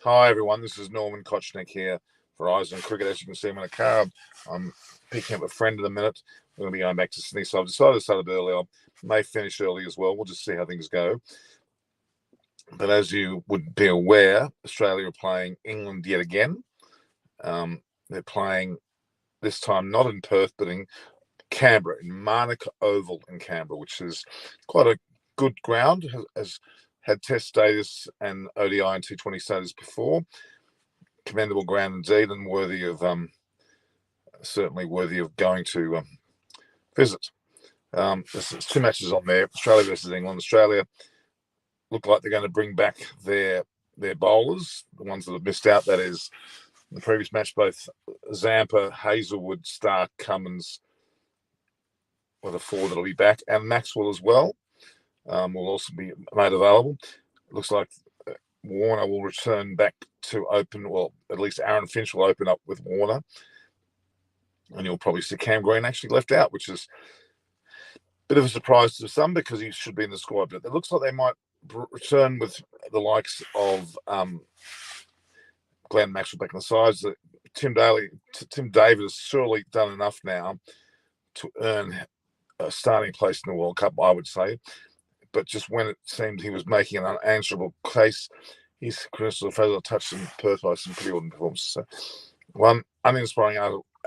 Hi everyone, this is Norman Kochnick here for Eyes on Cricket. As you can see, I'm in a car. I'm picking up a friend in a minute. We're going to be going back to Sydney, so I've decided to start a bit early. I may finish early as well. We'll just see how things go. But as you would be aware, Australia are playing England yet again. They're playing this time not in Perth, but in Canberra, in Manuka Oval in Canberra, which is quite a good ground, has had Test status and ODI and T20 status before. Commendable ground indeed, and worthy of certainly worthy of going to visit. There's two matches on there: Australia versus England. Australia look like they're going to bring back their bowlers, the ones that have missed out. That is, the previous match, both Zampa, Hazelwood, Stark, Cummins were the four that'll be back, and Maxwell as well will also be made available. It looks like Warner will return back to open. Well, at least Aaron Finch will open up with Warner, and you'll probably see Cam Green actually left out, which is a bit of a surprise to some because he should be in the squad. But it looks like they might return with the likes of Glenn Maxwell back on the sides. Tim David has surely done enough now to earn a starting place in the World Cup, I would say. But just when it seemed he was making an unanswerable case, his critical failure touched in Perth by some pretty ordinary performances. So one uninspiring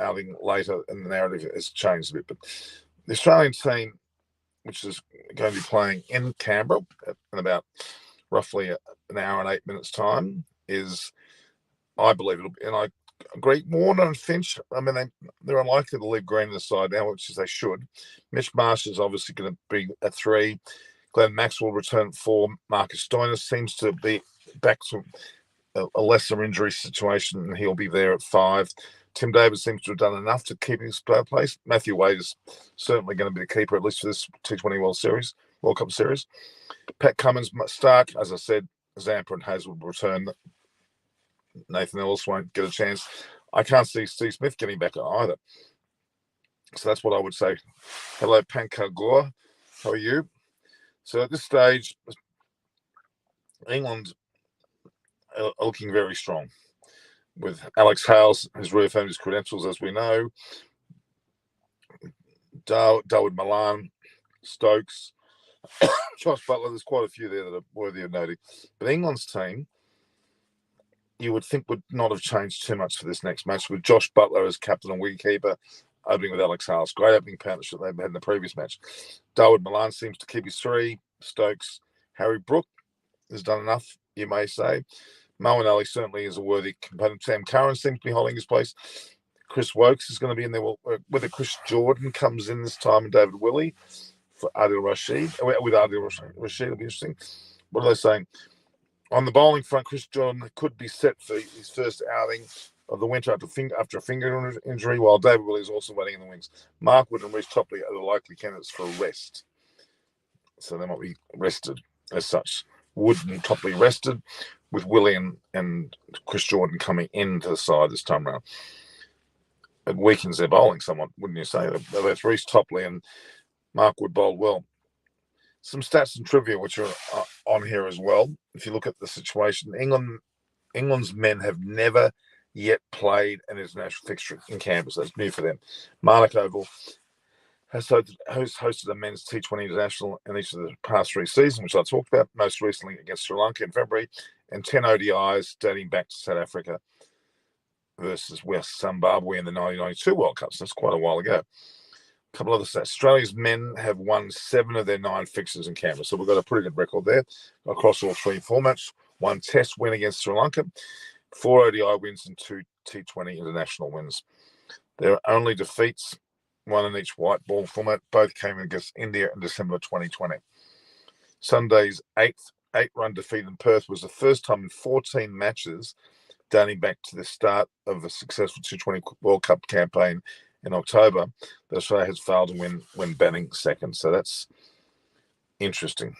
outing later, and the narrative has changed a bit. But the Australian team, which is going to be playing in Canberra in about roughly an hour and 8 minutes' time, is, I believe it'll be, and I agree, Warner and Finch, I mean, they're unlikely to leave Green on the side now, which is they should. Mitch Marsh is obviously going to be at 3. Glenn Maxwell return at 4. Marcus Stoinis seems to be back to a lesser injury situation, and he'll be there at 5. Tim Davis seems to have done enough to keep his place. Matthew Wade is certainly going to be the keeper, at least for this T20 World Cup Series. Pat Cummins, Stark, as I said, Zampa and Hazelwood will return. Nathan Ellis won't get a chance. I can't see Steve Smith getting back either. So that's what I would say. Hello, Pankar Gore. How are you? So at this stage, England are looking very strong, with Alex Hales, who's reaffirmed his credentials, as we know. Dawood Malan, Stokes, Josh Butler. There's quite a few there that are worthy of noting. But England's team, you would think, would not have changed too much for this next match, with Josh Butler as captain and wicketkeeper, opening with Alex Hales. Great opening partnership they've had in the previous match. Dawood Malan seems to keep his 3. Stokes, Harry Brook has done enough, you may say. Moeen Ali certainly is a worthy component. Sam Curran seems to be holding his place. Chris Wokes is going to be in there. Whether Chris Jordan comes in this time and David Willey for Adil Rashid. With Adil Rashid, it'll be interesting. What are they saying? On the bowling front, Chris Jordan could be set for his first outing of the winter after a finger injury, while David Willey is also waiting in the wings. Mark Wood and Reece Topley are the likely candidates for rest. So they might be rested as such. Wood and Topley rested, with Willie and Chris Jordan coming into the side this time around. It weakens their bowling somewhat, wouldn't you say? That's Reece Topley and Mark Wood bowled well. Some stats and trivia which are on here as well. If you look at the situation, England's men have never yet played an international fixture in Canberra, so that's new for them. Manuka Oval has hosted a men's T20 international in each of the past 3 seasons, which I talked about, most recently against Sri Lanka in February, and 10 ODIs dating back to South Africa versus West Zimbabwe in the 1992 World Cup. So that's quite a while ago. A couple other stats. Australia's men have won 7 of their 9 fixtures in Canberra, so we've got a pretty good record there across all 3 formats. 1 Test win against Sri Lanka, 4 ODI wins, and 2 T20 international wins. Their only defeats, 1 in each white ball format, both came against India in December 2020. Sunday's 8-run defeat in Perth was the first time in 14 matches dating back to the start of a successful T20 World Cup campaign in October that Australia has failed to win when batting second. So that's interesting.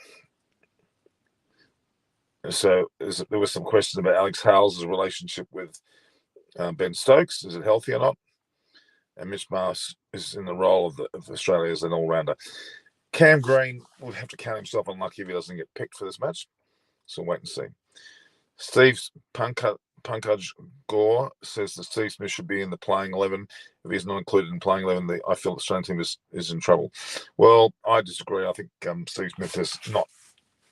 So there were some questions about Alex Hales' relationship with Ben Stokes. Is it healthy or not? And Mitch Marsh is in the role of Australia as an all-rounder. Cam Green would have to count himself unlucky if he doesn't get picked for this match. So wait and see. Pankaj Gore says that Steve Smith should be in the playing 11. If he's not included in playing 11, I feel the Australian team is in trouble. Well, I disagree. I think Steve Smith is not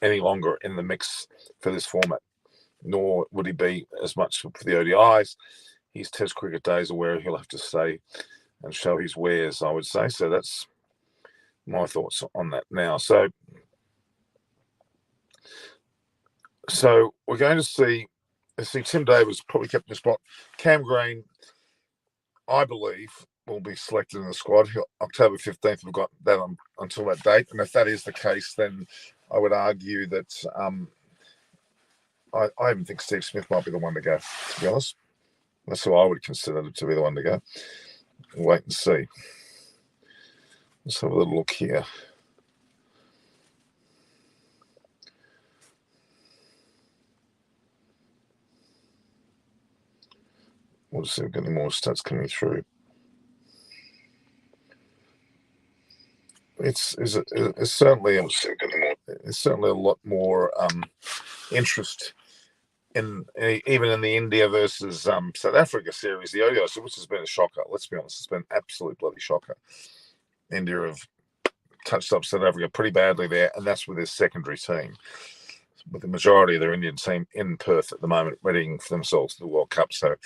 any longer in the mix for this format, nor would he be as much for the ODIs. His Test cricket days are where he'll have to stay and show his wares, I would say. So that's my thoughts on that now. So we're going to see Tim Davis probably kept in the spot. Cam Green, I believe, will be selected in the squad. October 15th, we've got that until that date. And if that is the case, then I would argue that I even think Steve Smith might be the one to go, to be honest. That's who I would consider to be the one to go. We'll wait and see. Let's have a little look here. We'll see if we've got any more stats coming through. It's certainly a lot more interest in even in the India versus South Africa series, the ODI, which has been a shocker. Let's be honest, it's been an absolute bloody shocker. India have touched up South Africa pretty badly there, and that's with their secondary team, with the majority of their Indian team in Perth at the moment, readying for themselves for the World Cup. So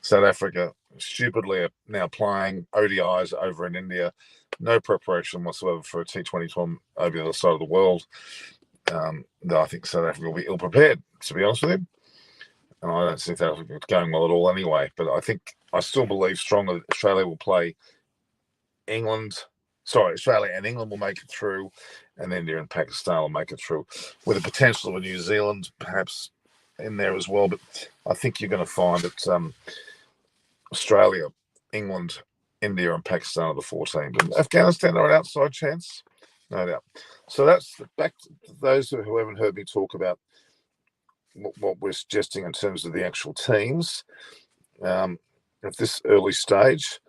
South Africa stupidly are now playing ODIs over in India. No preparation whatsoever for a T20 tournament over the other side of the world. I think South Africa will be ill-prepared, to be honest with you. And I don't see South Africa going well at all anyway. But I still believe strongly that Australia will play Australia and England will make it through, and India and Pakistan will make it through, with the potential of New Zealand perhaps in there as well. But I think you're going to find that Australia, England, India and Pakistan are the 4 teams. And Afghanistan are an outside chance, no doubt. So that's back to those who haven't heard me talk about what we're suggesting in terms of the actual teams at this early stage.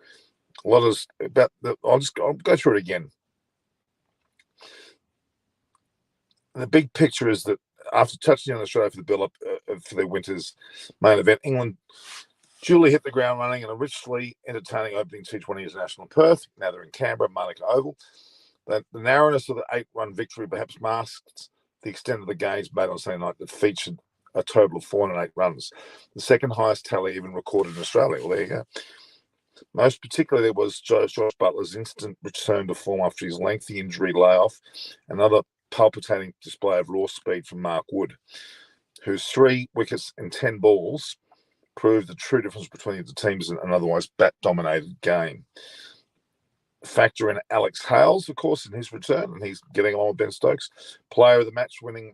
I'll go through it again. The big picture is that after touching on Australia for the build-up for their winter's main event, England duly hit the ground running in a richly entertaining opening T20 international in Perth. Now they're in Canberra, Manuka Oval. The narrowness of the 8-run victory perhaps masked the extent of the gains made on Sunday night that featured a total of 408 runs, the second highest tally even recorded in Australia. Well, there you go. Most particularly, there was Josh Butler's instant return to form after his lengthy injury layoff, another palpitating display of raw speed from Mark Wood, whose 3 wickets in 10 balls proved the true difference between the teams in an otherwise bat-dominated game. Factor in Alex Hales, of course, in his return, and he's getting along with Ben Stokes, player of the match, winning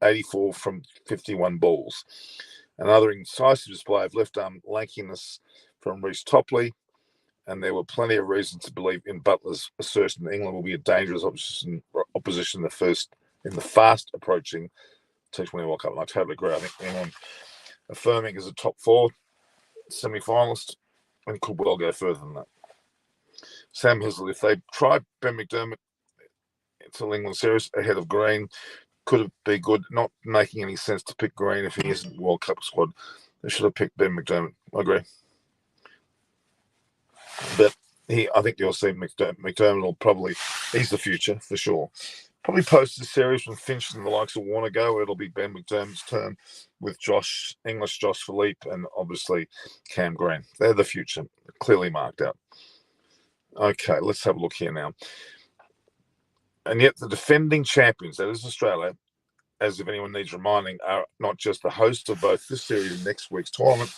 84 from 51 balls. Another incisive display of left-arm lankiness from Reece Topley, and there were plenty of reasons to believe in Butler's assertion that England will be a dangerous opposition in the fast-approaching T20 World Cup. And I totally agree. I think England affirming as a top 4 semi-finalist and could well go further than that. Sam Hislop, if they tried Ben McDermott to England series ahead of Green, could it be good? Not making any sense to pick Green if he isn't in the World Cup squad. They should have picked Ben McDermott. I agree. But I think you'll see McDermott will probably, he's the future for sure. Probably post the series from Finch and the likes of Warner go. It'll be Ben McDermott's turn with Josh Philippe, and obviously Cam Green. They're the future, clearly marked out. Okay, let's have a look here now. And yet the defending champions, that is Australia, as if anyone needs reminding, are not just the host of both this series and next week's tournament.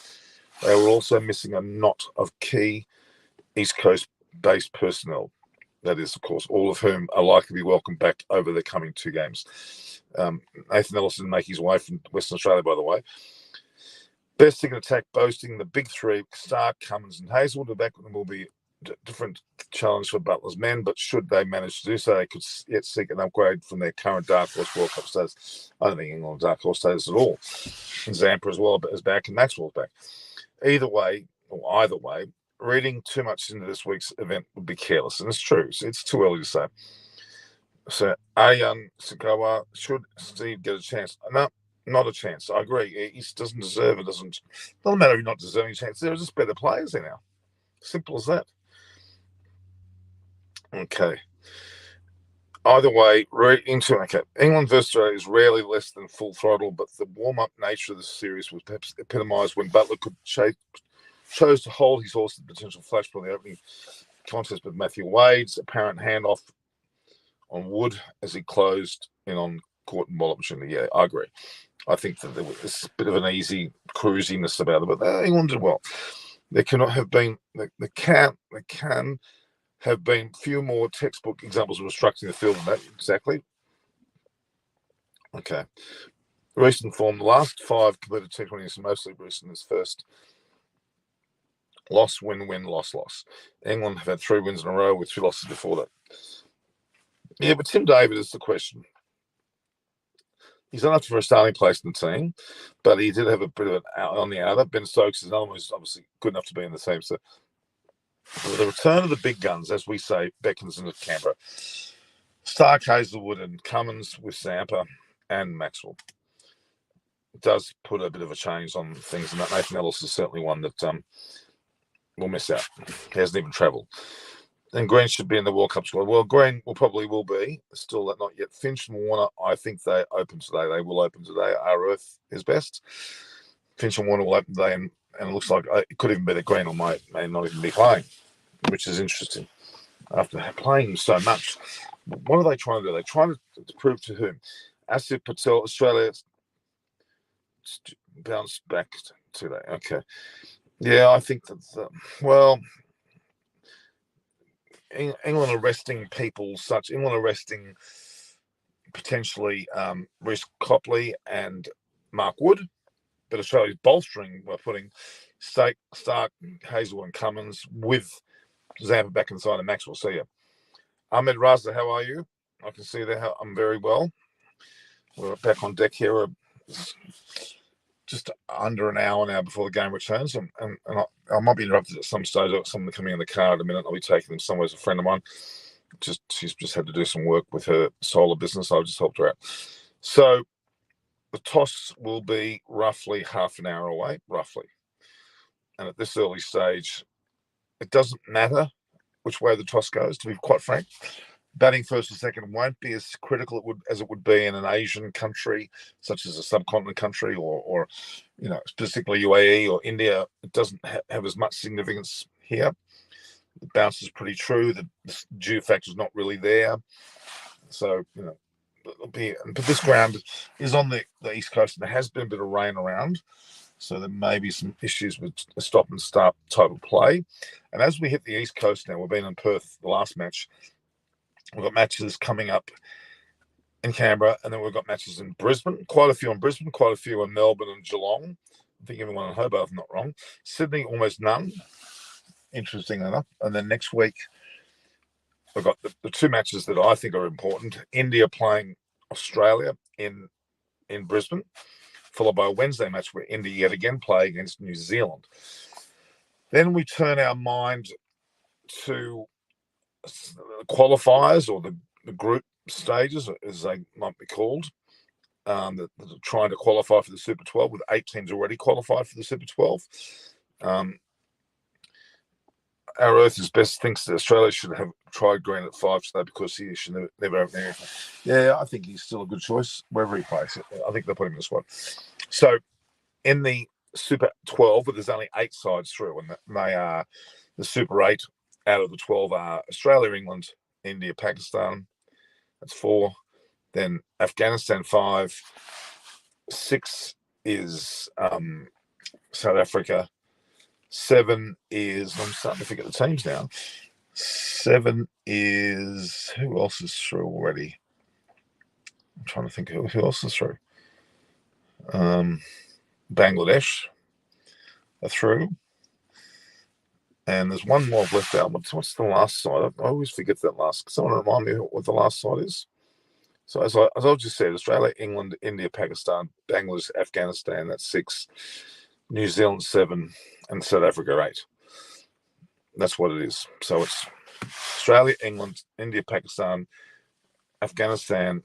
They were also missing a knot of key East Coast-based personnel. That is, of course, all of whom are likely to be welcomed back over the coming 2 games. Nathan Ellison make his way from Western Australia, by the way. Best in attack, boasting the big 3, Stark, Cummins and Hazelwood are back, and will be different challenge for Butler's men, but should they manage to do so, they could yet seek an upgrade from their current Dark Horse World Cup status. I don't think England Dark Horse status at all. And Zampa as well is back, and Maxwell's back. Either way, reading too much into this week's event would be careless, and it's true. It's too early to say. So, Aryan Sakawa, should Steve get a chance? No, Not a chance. I agree. He doesn't deserve it. Doesn't matter if you're not deserving a chance. There are just better players there now. Simple as that. Okay. Either way, England versus Australia is rarely less than full throttle, but the warm-up nature of the series was perhaps epitomised when Butler chose to hold his horse to the potential flashpoint in the opening contest with Matthew Wade's apparent handoff on Wood as he closed in on court and ball opportunity. Yeah, I agree. I think that there was a bit of an easy cruisiness about it, but England did well. There cannot have been, there can have been few more textbook examples of obstructing the field than that. Exactly. Okay. Recent form, the last 5 completed T20 is mostly Bruce in his first loss, win, loss. England have had 3 wins in a row with 2 losses before that. Yeah, but Tim David is the question. He's not up for a starting place in the team, but he did have a bit of an out on the outer. Ben Stokes is another one who's obviously good enough to be in the team. So with the return of the big guns, as we say, beckons into Canberra. Stark, Hazelwood, and Cummins with Zampa and Maxwell. It does put a bit of a change on things, and that Nathan Ellis is certainly one that will miss out. He hasn't even travelled. And Green should be in the World Cup squad. Well, Green will be. Still not yet. Finch and Warner, I think they open today. They will open today. Our Earth is best. Finch and Warner will open today, and it looks like it could even be that Green may not even be playing, which is interesting. After playing so much, what are they trying to do? They're trying to prove to whom? Asif Patel, Australia bounced back today. Okay. Yeah, I think that, England arresting potentially Reece Copley and Mark Wood, but Australia's bolstering by putting Stark, Hazel, and Cummins with Zampa back inside and Maxwell. See you. Ahmed Raza, how are you? I can see that. I'm very well. We're back on deck here. Just under an hour now before the game returns, and I might be interrupted at some stage. I've got someone coming in the car in a minute. I'll be taking them somewhere. As a friend of mine, she's just had to do some work with her solar business. I've just helped her out. So the toss will be roughly half an hour away, roughly. And at this early stage, it doesn't matter which way the toss goes. To be quite frank, batting first or second won't be as critical as it would be in an Asian country, such as a subcontinent country, or particularly UAE or India. It doesn't have as much significance here. The bounce is pretty true. The dew factor is not really there. So, but this ground is on the East Coast, and there has been a bit of rain around. So there may be some issues with a stop and start type of play. And as we hit the East Coast now, we've been in Perth the last match. We've got matches coming up in Canberra, and then we've got matches in Brisbane. Quite a few in Brisbane, quite a few in Melbourne and Geelong. I think everyone in Hobart, if not wrong. Sydney, almost none, interesting enough. And then next week, we've got the 2 matches that I think are important. India playing Australia in Brisbane, followed by a Wednesday match where India yet again play against New Zealand. Then we turn our mind to qualifiers, or the group stages, as they might be called, that are trying to qualify for the Super 12, with 8 teams already qualified for the Super 12. Our Earth is best thinks that Australia should have tried Green at 5 today because he should never open anything. Yeah, I think he's still a good choice wherever he plays. I think they'll put him in the squad. So in the Super 12, where there's only 8 sides through, and they are the Super 8 out of the 12 are Australia, England, India, Pakistan. That's 4. Then Afghanistan 5. 6 is South Africa. 7 is, I'm starting to forget the teams now. 7 is, who else is through already? I'm trying to think who else is through. Bangladesh are through. And there's one more left out. What's the last side? I always forget that last. Someone remind me what the last side is. So as I just said, Australia, England, India, Pakistan, Bangladesh, Afghanistan, that's 6. New Zealand 7, and South Africa 8. That's what it is. So it's Australia, England, India, Pakistan, Afghanistan,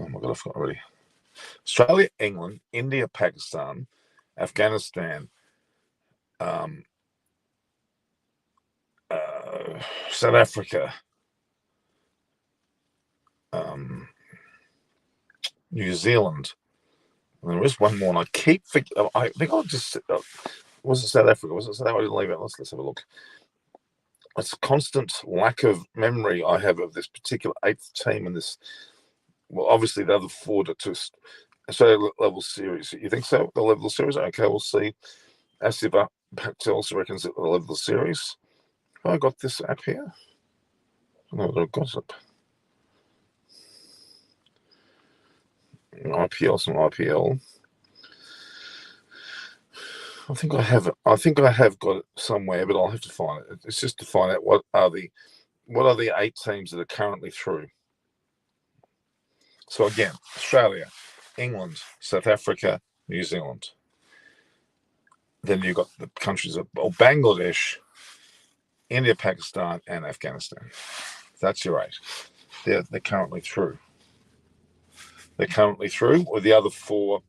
Oh my God, I forgot already. Australia, England, India, Pakistan, Afghanistan, South Africa, New Zealand. And there is one more, and I keep thinking. I think I'll just. Was it South Africa? Was it South Africa? I didn't leave it. Let's have a look. It's a constant lack of memory I have of this particular eighth team and this. Well, obviously the other four to Australia level series. You think so? The level series? Okay, we'll see. Asiva Patel also reckons that the level series. Have I got this app here? I don't know whether I've got it. IPL, some IPL. I think I have it. I think I have got it somewhere, but I'll have to find it. It's just to find out what are the 8 teams that are currently through. So again, Australia, England, South Africa, New Zealand. Then you've got the countries of Bangladesh, India, Pakistan, and Afghanistan. That's your 8. They're currently through. They're currently through with the other 4.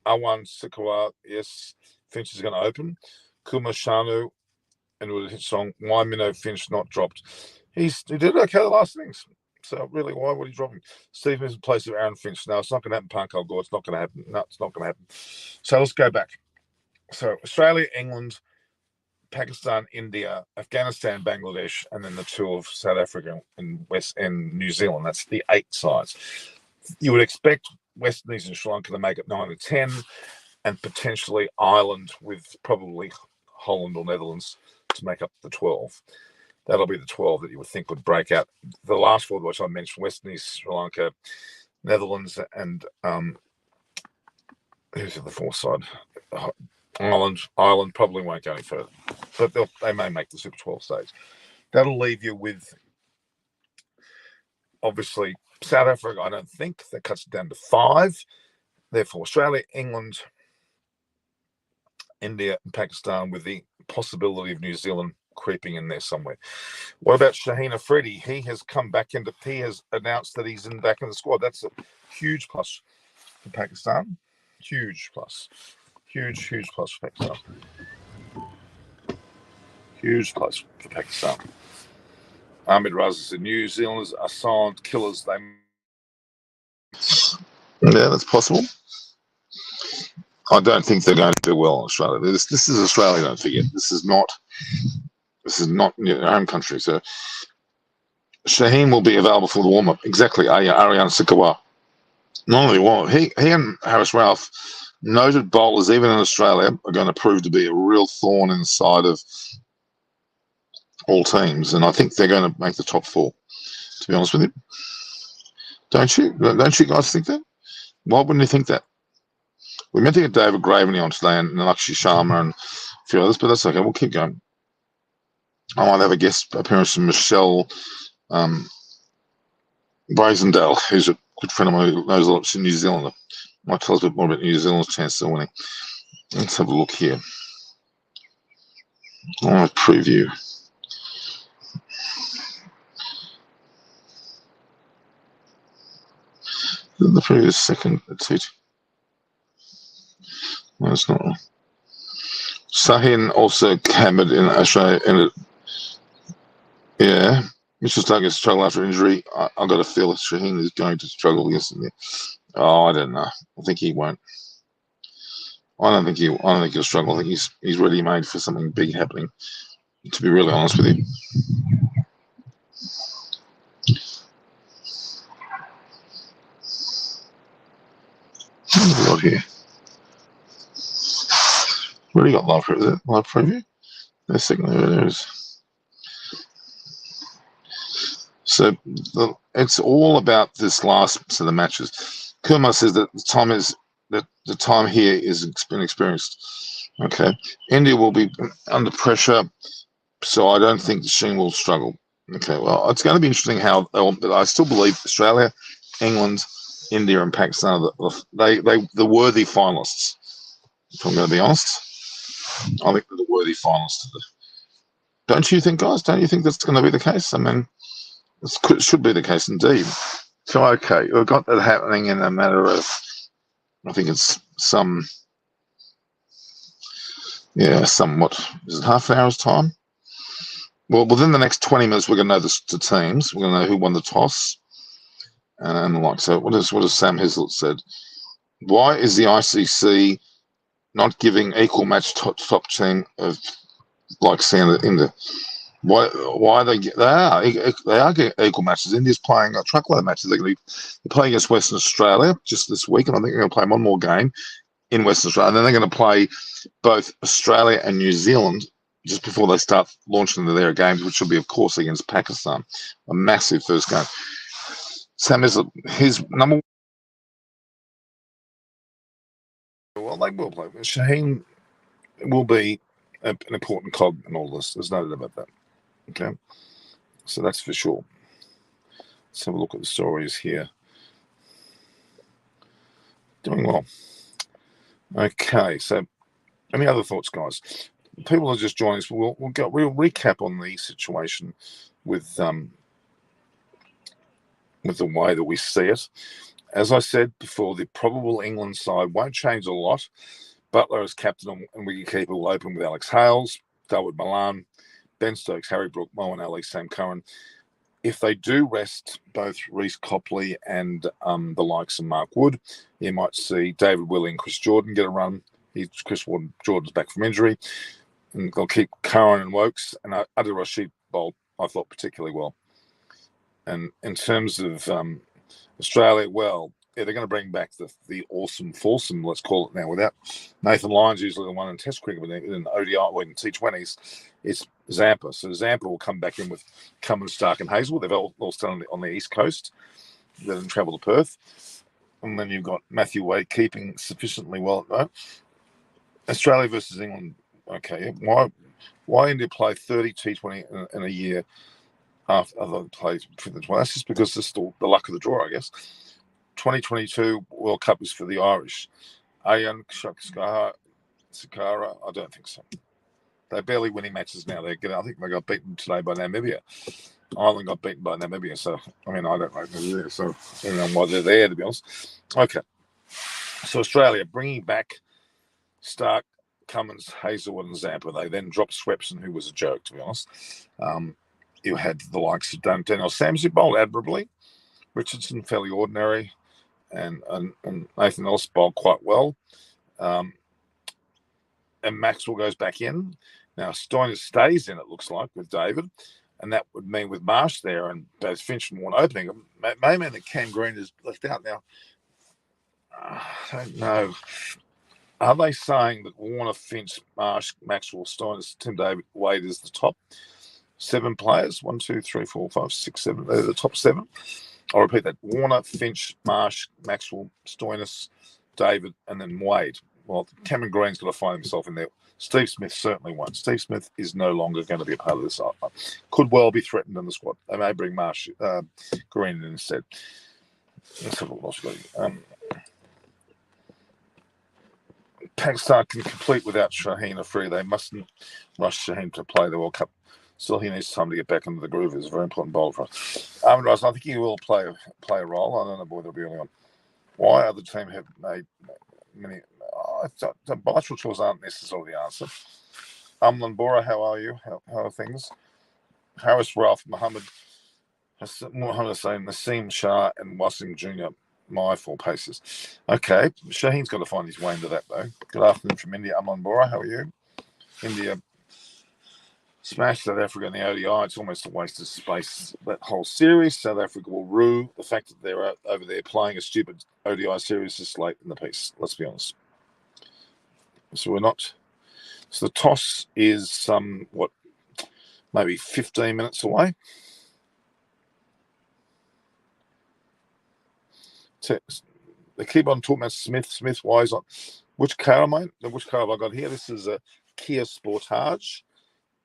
Awan Sikawa, yes, Finch is going to open. Kumar Shanu and with a hit song, Why Minnow Finch not dropped. He did okay the last innings. So really, why would he drop him? Stevens in place of Aaron Finch. No, it's not going to happen, Pankal Gore. It's not going to happen. No, it's not going to happen. So let's go back. So Australia, England, Pakistan, India, Afghanistan, Bangladesh, and then the 2 of South Africa and New Zealand. That's the 8 sides. You would expect West Indies and Sri Lanka to make it 9 or 10, and potentially Ireland with probably Holland or Netherlands to make up the 12. That'll be the 12 that you would think would break out. The last 4 which I mentioned, West Indies, Sri Lanka, Netherlands, and who's at the 4th side? Ireland probably won't go any further, but they may make the Super 12 stage. That'll leave you with, obviously, South Africa, I don't think. That cuts it down to 5. Therefore, Australia, England, India, and Pakistan, with the possibility of New Zealand creeping in there somewhere. What about Shaheen Afridi? He has come back he has announced that he's back in the squad. That's a huge plus for Pakistan. Huge plus. Huge plus for Pakistan. Huge plus for Pakistan. Ahmed Raza said New Zealanders are silent killers. Yeah, that's possible. I don't think they're going to do well in Australia. This is Australia, don't forget. This is not your home country. So Shaheen will be available for the warm-up. Exactly. Ariane Sikawa. Not only warm-up, he and Harris Ralph, noted bowlers, even in Australia, are going to prove to be a real thorn in the side of all teams. And I think they're going to make the top 4, to be honest with you. Don't you guys think that? Why wouldn't you think that? We meant to get David Graveney on today and Lakshmi Sharma and a few others, but that's okay. We'll keep going. I might have a guest appearance from Michelle Brazendale, who's a good friend of mine who knows a lot of New Zealand. Might tell us a bit more about New Zealand's chance of winning. Let's have a look here. All right, preview. The previous second, that's it. No, it's not. Sahin also hammered in Australia. Yeah, Mitchell Douglas struggled after injury. I've got a feel that Shaheen is going to struggle against him. Oh, I don't know. I think he won't. I don't think he'll struggle. I think he's ready made for something big happening. To be really honest with you. What have we got here? Really got live preview? No second, there it is. So it's all about this last set of matches. Kumar says that the time here is been experienced. Okay, India will be under pressure, so I don't think the Sheen will struggle. Okay, well, it's going to be interesting how but I still believe Australia, England, India, and Pakistan are the worthy finalists. If I'm going to be honest, I think they're the worthy finalists. Don't you think, guys? Don't you think that's going to be the case? I mean, it should be the case indeed. So, okay, we've got that happening in a matter of, I think it's somewhat, is it half an hour's time? Well, within the next 20 minutes, we're going to know the teams. We're going to know who won the toss and the like. So, what has Sam Hislop said? Why is the ICC not giving equal match top team of like saying in the why they are getting equal matches? India's playing a truckload of matches. They're playing against Western Australia just this week, and I think they're going to play one more game in Western Australia, and then they're going to play both Australia and New Zealand just before they start launching their games, which will be, of course, against Pakistan, a massive first game. Sam is his number. Well, they will play. Shaheen will be an important cog in all this. There's no doubt about that. Okay, so that's for sure. Let's have a look at the stories here. Doing well. Okay, so any other thoughts, guys? People are just joining us. We'll recap on the situation with the way that we see it. As I said before, the probable England side won't change a lot. Butler as captain, and we can keep it all open with Alex Hales, Dawood Malan, Ben Stokes, Harry Brook, Moeen Ali, Sam Curran. If they do rest both Reece Copley and the likes of Mark Wood, you might see David Willey and Chris Jordan get a run. Jordan's back from injury. And they'll keep Curran and Wokes, and Adil Rashid bowled, I thought, particularly well. And in terms of Australia, well, yeah, they're going to bring back the awesome foursome, let's call it now, without Nathan Lyons, usually the one in Test cricket, but in ODI or in T20s, it's Zampa. So Zampa will come back in with Cummins, Stark, and Hazel. They've all started on the East Coast. Let them travel to Perth. And then you've got Matthew Wade keeping sufficiently well. No? Australia versus England. Okay, why India play 30 T20 in a year after they play for the 20? That's just because it's still the luck of the draw, I guess. 2022 World Cup is for the Irish. Ayan Sakara, I don't think so. They're barely winning matches now. I think they got beaten today by Namibia. Ireland got beaten by Namibia. So, I mean, I don't know who they're there. So, I don't know why they're there, to be honest. Okay. So, Australia bringing back Stark, Cummins, Hazelwood, and Zampa. They then dropped Swepson, who was a joke, to be honest. You had the likes of Daniel Sams, who bowled admirably. Richardson, fairly ordinary. And Nathan Ellis bowled quite well. And Maxwell goes back in. Now, Stoinis stays in, it looks like, with David. And that would mean with Marsh there and both Finch and Warne opening, it may mean that Cam Green is left out now. I don't know. Are they saying that Warner, Finch, Marsh, Maxwell, Stoinis, Tim David, Wade is the top 7 players? 1, 2, 3, 4, 5, 6, 7. They're the top 7. I'll repeat that. Warner, Finch, Marsh, Maxwell, Stoinis, David, and then Wade. Well, Cameron Green's got to find himself in there. Steve Smith certainly won't. Steve Smith is no longer going to be a part of this. Could well be threatened in the squad. They may bring Green in instead. Let's have a look. Pakistan can complete without Shaheen Afridi. They mustn't rush Shaheen to play the World Cup. Still, he needs time to get back into the groove. He's a very important bowler for us. Ahmed Rice, I think he will play a role. I don't know whether he'll be early on. Why other team have made many? The bilateral tours aren't necessarily the answer. Amlan Bora, how are you? How are things? Harris, Ralph, Muhammad Hussein, Naseem Shah, and Wasim Jr. My 4 paces. Okay, Shaheen's got to find his way into that, though. Good afternoon from India. Amlan Bora, how are you? India smashed South Africa in the ODI. It's almost a waste of space, that whole series. South Africa will rue the fact that they're over there playing a stupid ODI series this late in the piece. Let's be honest. So we're not. So the toss is maybe 15 minutes away. They keep on talking about Smith. Why is on? Which car, mate? Which car have I got here? This is a Kia Sportage,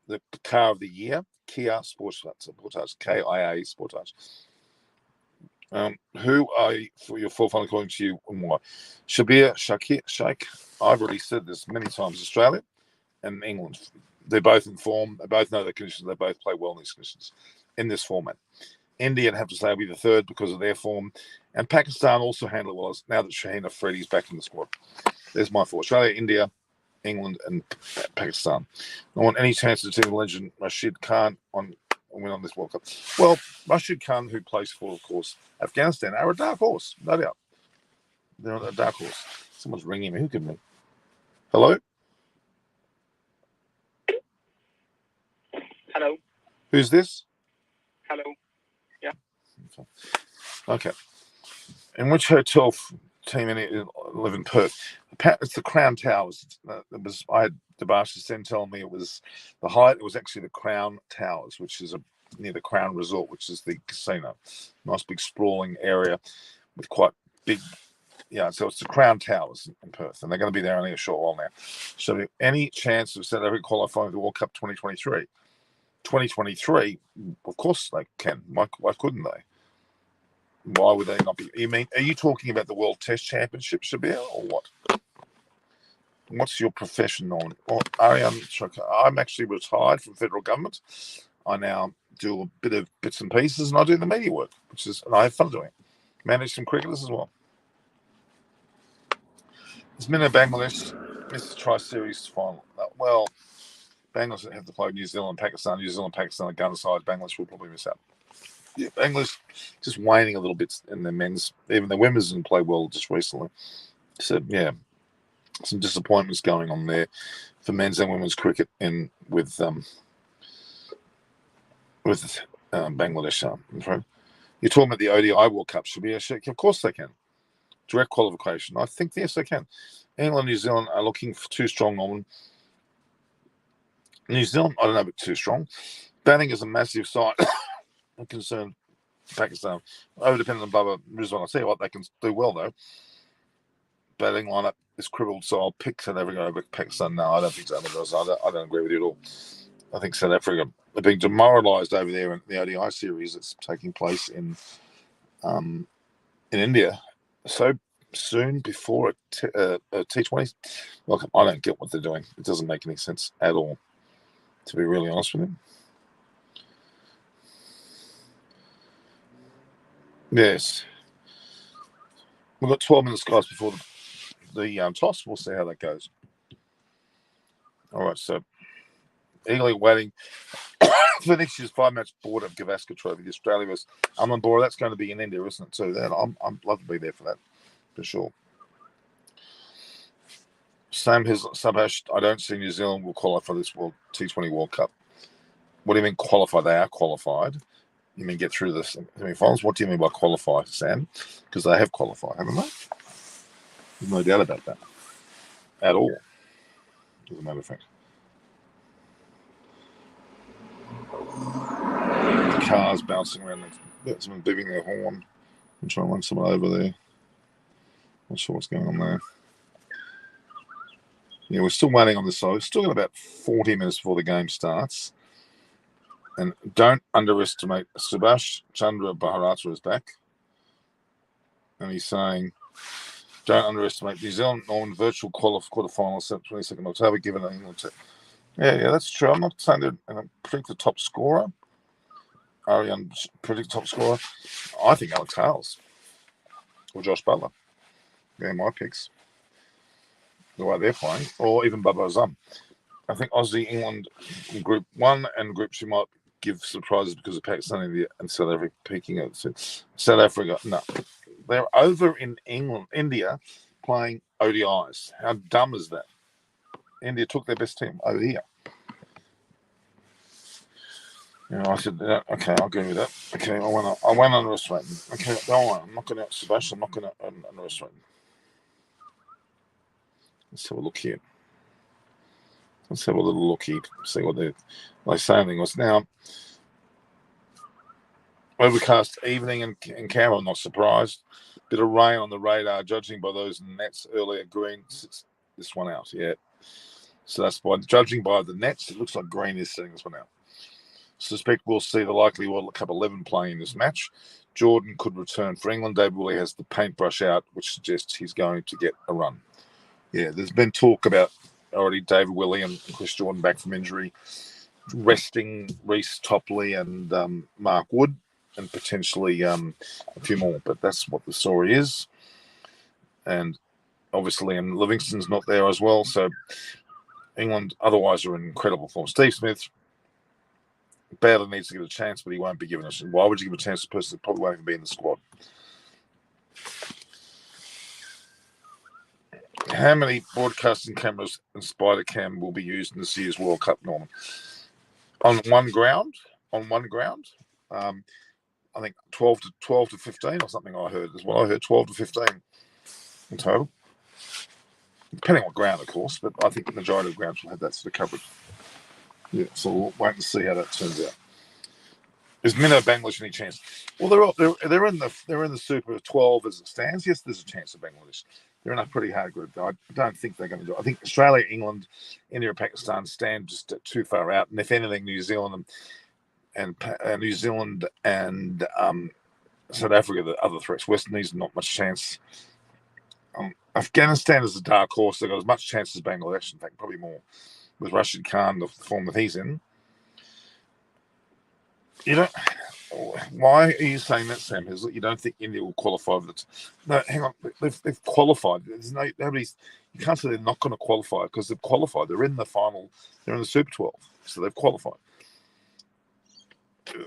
the car of the year. Kia Sportage, KIA Sportage. Who are for your 4 final according to you and why? Shabir, Sheikh. I've already said this many times. Australia and England. They're both in form. They both know the conditions. They both play well in these conditions, in this format. India, I'd have to say, will be the third because of their form. And Pakistan also handle it well now that Shaheen Afridi's back in the squad. There's my four: Australia, India, England, and Pakistan. I want any chance to see the legend Rashid Khan win on this World Cup. Well, Rashid Khan, who plays for, of course, Afghanistan, are a dark horse, no doubt. They're a dark horse. Someone's ringing me. Who can ring? Hello? Hello. Who's this? Hello. Yeah. Okay. In which hotel team live in Perth? It's the Crown Towers. I had Debash then telling me it was the Hyatt. It was actually the Crown Towers, which is near the Crown Resort, which is the casino. Nice big sprawling area with quite big. Yeah, so it's the Crown Towers in Perth, and they're going to be there only a short while now. So, any chance of South Africa qualifying for the World Cup 2023? 2023, of course they can. Why couldn't they? Why would they not be? Are you talking about the World Test Championship, Shabir, or what? What's your profession on? Well, I'm actually retired from federal government. I now do a bit of bits and pieces, and I do the media work, and I have fun doing it. Manage some cricketers as well. Is Minna Bangladesh missed the Tri-Series final? Well, Bangladesh have to play New Zealand, Pakistan. New Zealand, Pakistan are gun side. Bangladesh will probably miss out. Yeah, Bangladesh just waning a little bit in their men's. Even the women's didn't play well just recently. So yeah, some disappointments going on there for men's and women's cricket with Bangladesh. You're talking about the ODI World Cup, Shabir? Of course they can. Direct qualification. I think yes, they can. England, New Zealand are looking for too strong on. New Zealand, I don't know, but too strong. Batting is a massive side. I'm concerned. Pakistan over dependent on Baba Rizwan. I'll tell you what, they can do well though. Batting lineup is crippled, so I'll pick South Africa over Pakistan. No, I don't think so. I don't agree with you at all. I think South Africa are being demoralised over there in the ODI series that's taking place in India so soon before a T20. Look, I don't get what they're doing. It doesn't make any sense at all, to be really honest with you. Yes. We've got 12 minutes, guys, before the toss. We'll see how that goes. All right, so eagerly waiting for next year's 5-match board of Gavaskar Trophy. The Australia vs. Bora. That's going to be in India, isn't it, too? I'm love to be there for that, for sure. Sam Subhash, I don't see New Zealand will qualify for this T20 World Cup. What do you mean qualify? They are qualified. You mean get through the semi-finals? What do you mean by qualify, Sam? Because they have qualified, haven't they? There's no doubt about that. At all. As a matter of fact. The cars bouncing around. Someone beeping their horn. I'm trying to run someone over there. Not sure what's going on there. Yeah, we're still waiting on this side. We've still got about 40 minutes before the game starts. And don't underestimate Subhash Chandra Bharata is back. And he's saying, don't underestimate New Zealand Norman virtual quarterfinal 22nd October given England. Yeah, that's true. I'm not saying that. And I predict the top scorer. Ariane predict top scorer. I think Alex Hales or Josh Butler. They're my picks. The way they're playing, or even Bubba Azam. I think Aussie, England in Group 1 and Group 2 might give surprises because of Pakistan, India, and South Africa peaking it. South Africa, no. They're over in India playing ODIs. How dumb is that? India took their best team over here. I said, okay, I'll agree with that. Okay, I won't underestimate them. Okay, don't worry. I'm not going to Sebastian. I'm not going to underestimate them. Let's have a look here. Let's have a little look here. See what they're saying. Was now overcast evening in Canberra. I'm not surprised. Bit of rain on the radar, judging by those nets earlier. Green sits this one out. Yeah. So that's judging by the nets. It looks like green is setting this one out. Suspect we'll see the likely World Cup 11 playing in this match. Jordan could return for England. David Willey has the paintbrush out, which suggests he's going to get a run. Yeah, there's been talk about already David Willey and Chris Jordan back from injury, resting Reece Topley and Mark Wood, and potentially a few more. But that's what the story is. And obviously, and Livingston's not there as well. So England otherwise are in incredible form. Steve Smith badly needs to get a chance, but he won't be given a chance. Why would you give a chance to a person that probably won't even be in the squad? How many broadcasting cameras and Spider Cam will be used in this year's World Cup, Norman? On one ground, I think 12 to 15 or something. I heard is what I heard. 12 to 15 in total, depending on what ground, of course. But I think the majority of grounds will have that sort of coverage. Yeah, so we'll wait and see how that turns out. Is Minnow Bangladesh any chance? Well, they're in the Super 12 as it stands. Yes, there's a chance of Bangladesh. They're in a pretty hard group, though. I don't think they're going to do it. I think Australia, England, India, and Pakistan stand just too far out. And if anything, New Zealand and South Africa, the other threats. West Indies, not much chance. Afghanistan is a dark horse. They've got as much chance as Bangladesh. In fact, probably more with Rashid Khan, the form that he's in. You don't. Why are you saying that, Sam? Is that you don't think India will qualify for it? No, hang on. They've qualified. There's nobody's. You can't say they're not going to qualify because they've qualified. They're in the final. They're in the Super 12, so they've qualified.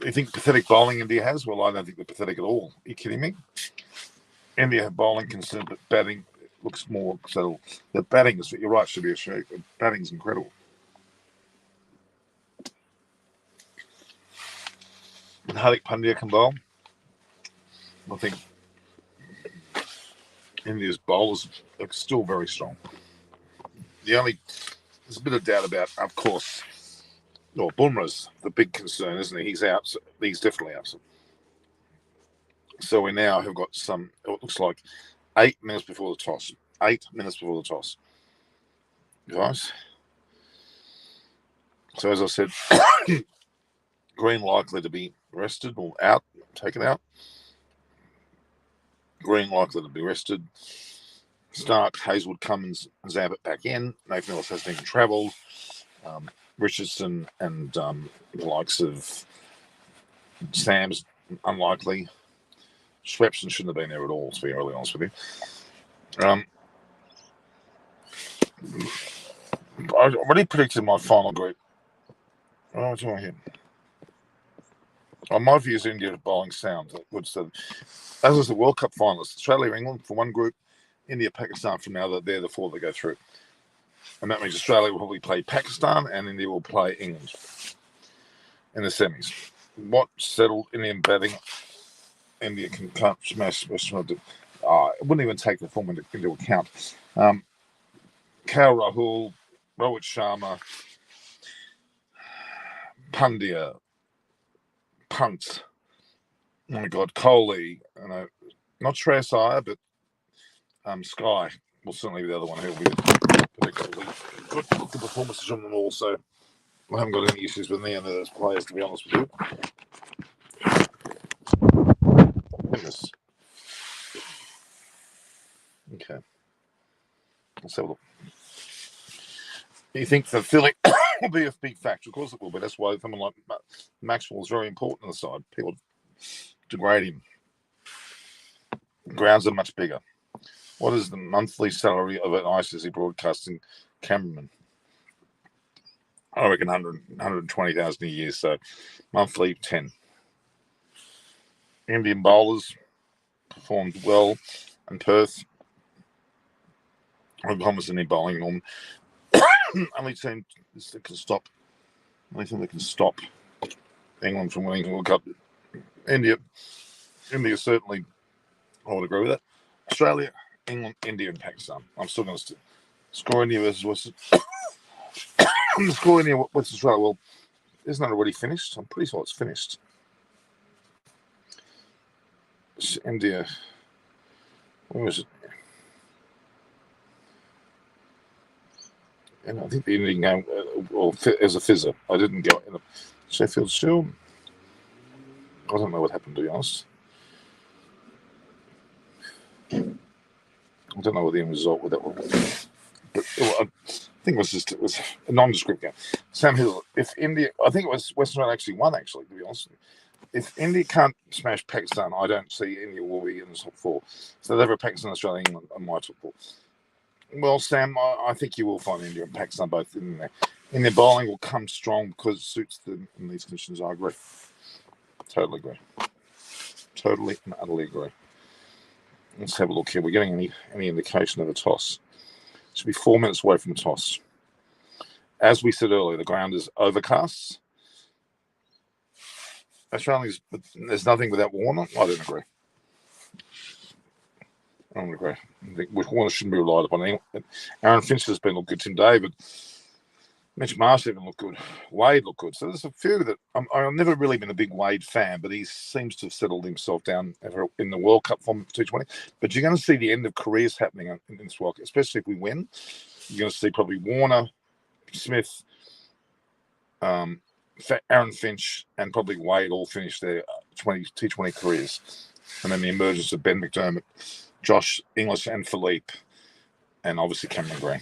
You think pathetic bowling India has? Well, I don't think they're pathetic at all. Are you kidding me? India have bowling concern, but batting looks more settled. The batting is. You're right. Should be a show. Batting's incredible. And Hardik Pandya can bowl. I think India's bowlers are still very strong. There's a bit of doubt about, of course, Bumrah's the big concern, isn't he? He's out. He's definitely out. So we now have got it looks like 8 minutes before the toss. 8 minutes before the toss. Guys. So as I said, Green likely to be rested or out, taken out. Green likely to be rested. Stark, Hazelwood, Cummins, Zabbit back in. Nathan Ellis hasn't even travelled. Richardson and the likes of Sam's unlikely. Swepson shouldn't have been there at all, to be really honest with you. I already predicted my final group. Oh, what do you want here? My view is India bowling sound. As is the World Cup finalists, Australia, England for one group, India, Pakistan for another. They're the four that go through. And that means Australia will probably play Pakistan and India will play England in the semis. What settled Indian batting? India can't smash Western. It wouldn't even take the form into account. KL Rahul, Rohit Sharma, Pandya, Punt. Oh my God, Kohli. Not Shreyas Iyer, but Sky will certainly be the other one who'll be particularly good performances from them all. So I haven't got any issues with any of those players, to be honest with you. Goodness. Okay. Let's have a look. You think the filling will be a big factor? Of course it will, but that's why someone like Maxwell is very important on the side. People degrade him. Grounds are much bigger. What is the monthly salary of an ICC broadcasting cameraman? I reckon 120,000 a year, so monthly 10. Indian bowlers performed well in Perth. Thomas in bowling norm. Only team that can stop. Only thing that can stop England from winning the World Cup. India certainly. I would agree with that. Australia, England, India, and Pakistan. I'm still going to score India versus Western. Score India versus Australia. Well, isn't that already finished? I'm pretty sure it's finished. India. Where was it? And I think the Indian game, as a fizzer, I didn't go in the Sheffield Shield. I don't know what happened, to be honest. I don't know what the end result with that was. But I think it was a nondescript game. Sam Hill, if India, I think it was Western Australia actually won, to be honest with you. if India can't smash Pakistan, I don't see India will be in the top 4. So they've got Pakistan, Australia, England, and my top 4. Well, Sam, I think you will find India and Pakistan both in there. In their bowling will come strong because it suits them in these conditions. I agree. Totally agree. Totally and utterly agree. Let's have a look here. We're getting any indication of a toss. It should be 4 minutes away from a toss. As we said earlier, the ground is overcast. There's nothing without Warner. I don't agree. I don't agree. I think Warner shouldn't be relied upon. Aaron Finch has been looked good. Tim David, Mitch Marsh even looked good. Wade looked good. So there's a few that I've never really been a big Wade fan, but he seems to have settled himself down in the World Cup form for T20. But you're going to see the end of careers happening in this World Cup, especially if we win. You're going to see probably Warner, Smith, Aaron Finch, and probably Wade all finish their T20 careers. And then the emergence of Ben McDermott, Josh English, and Philippe, and obviously Cameron Green.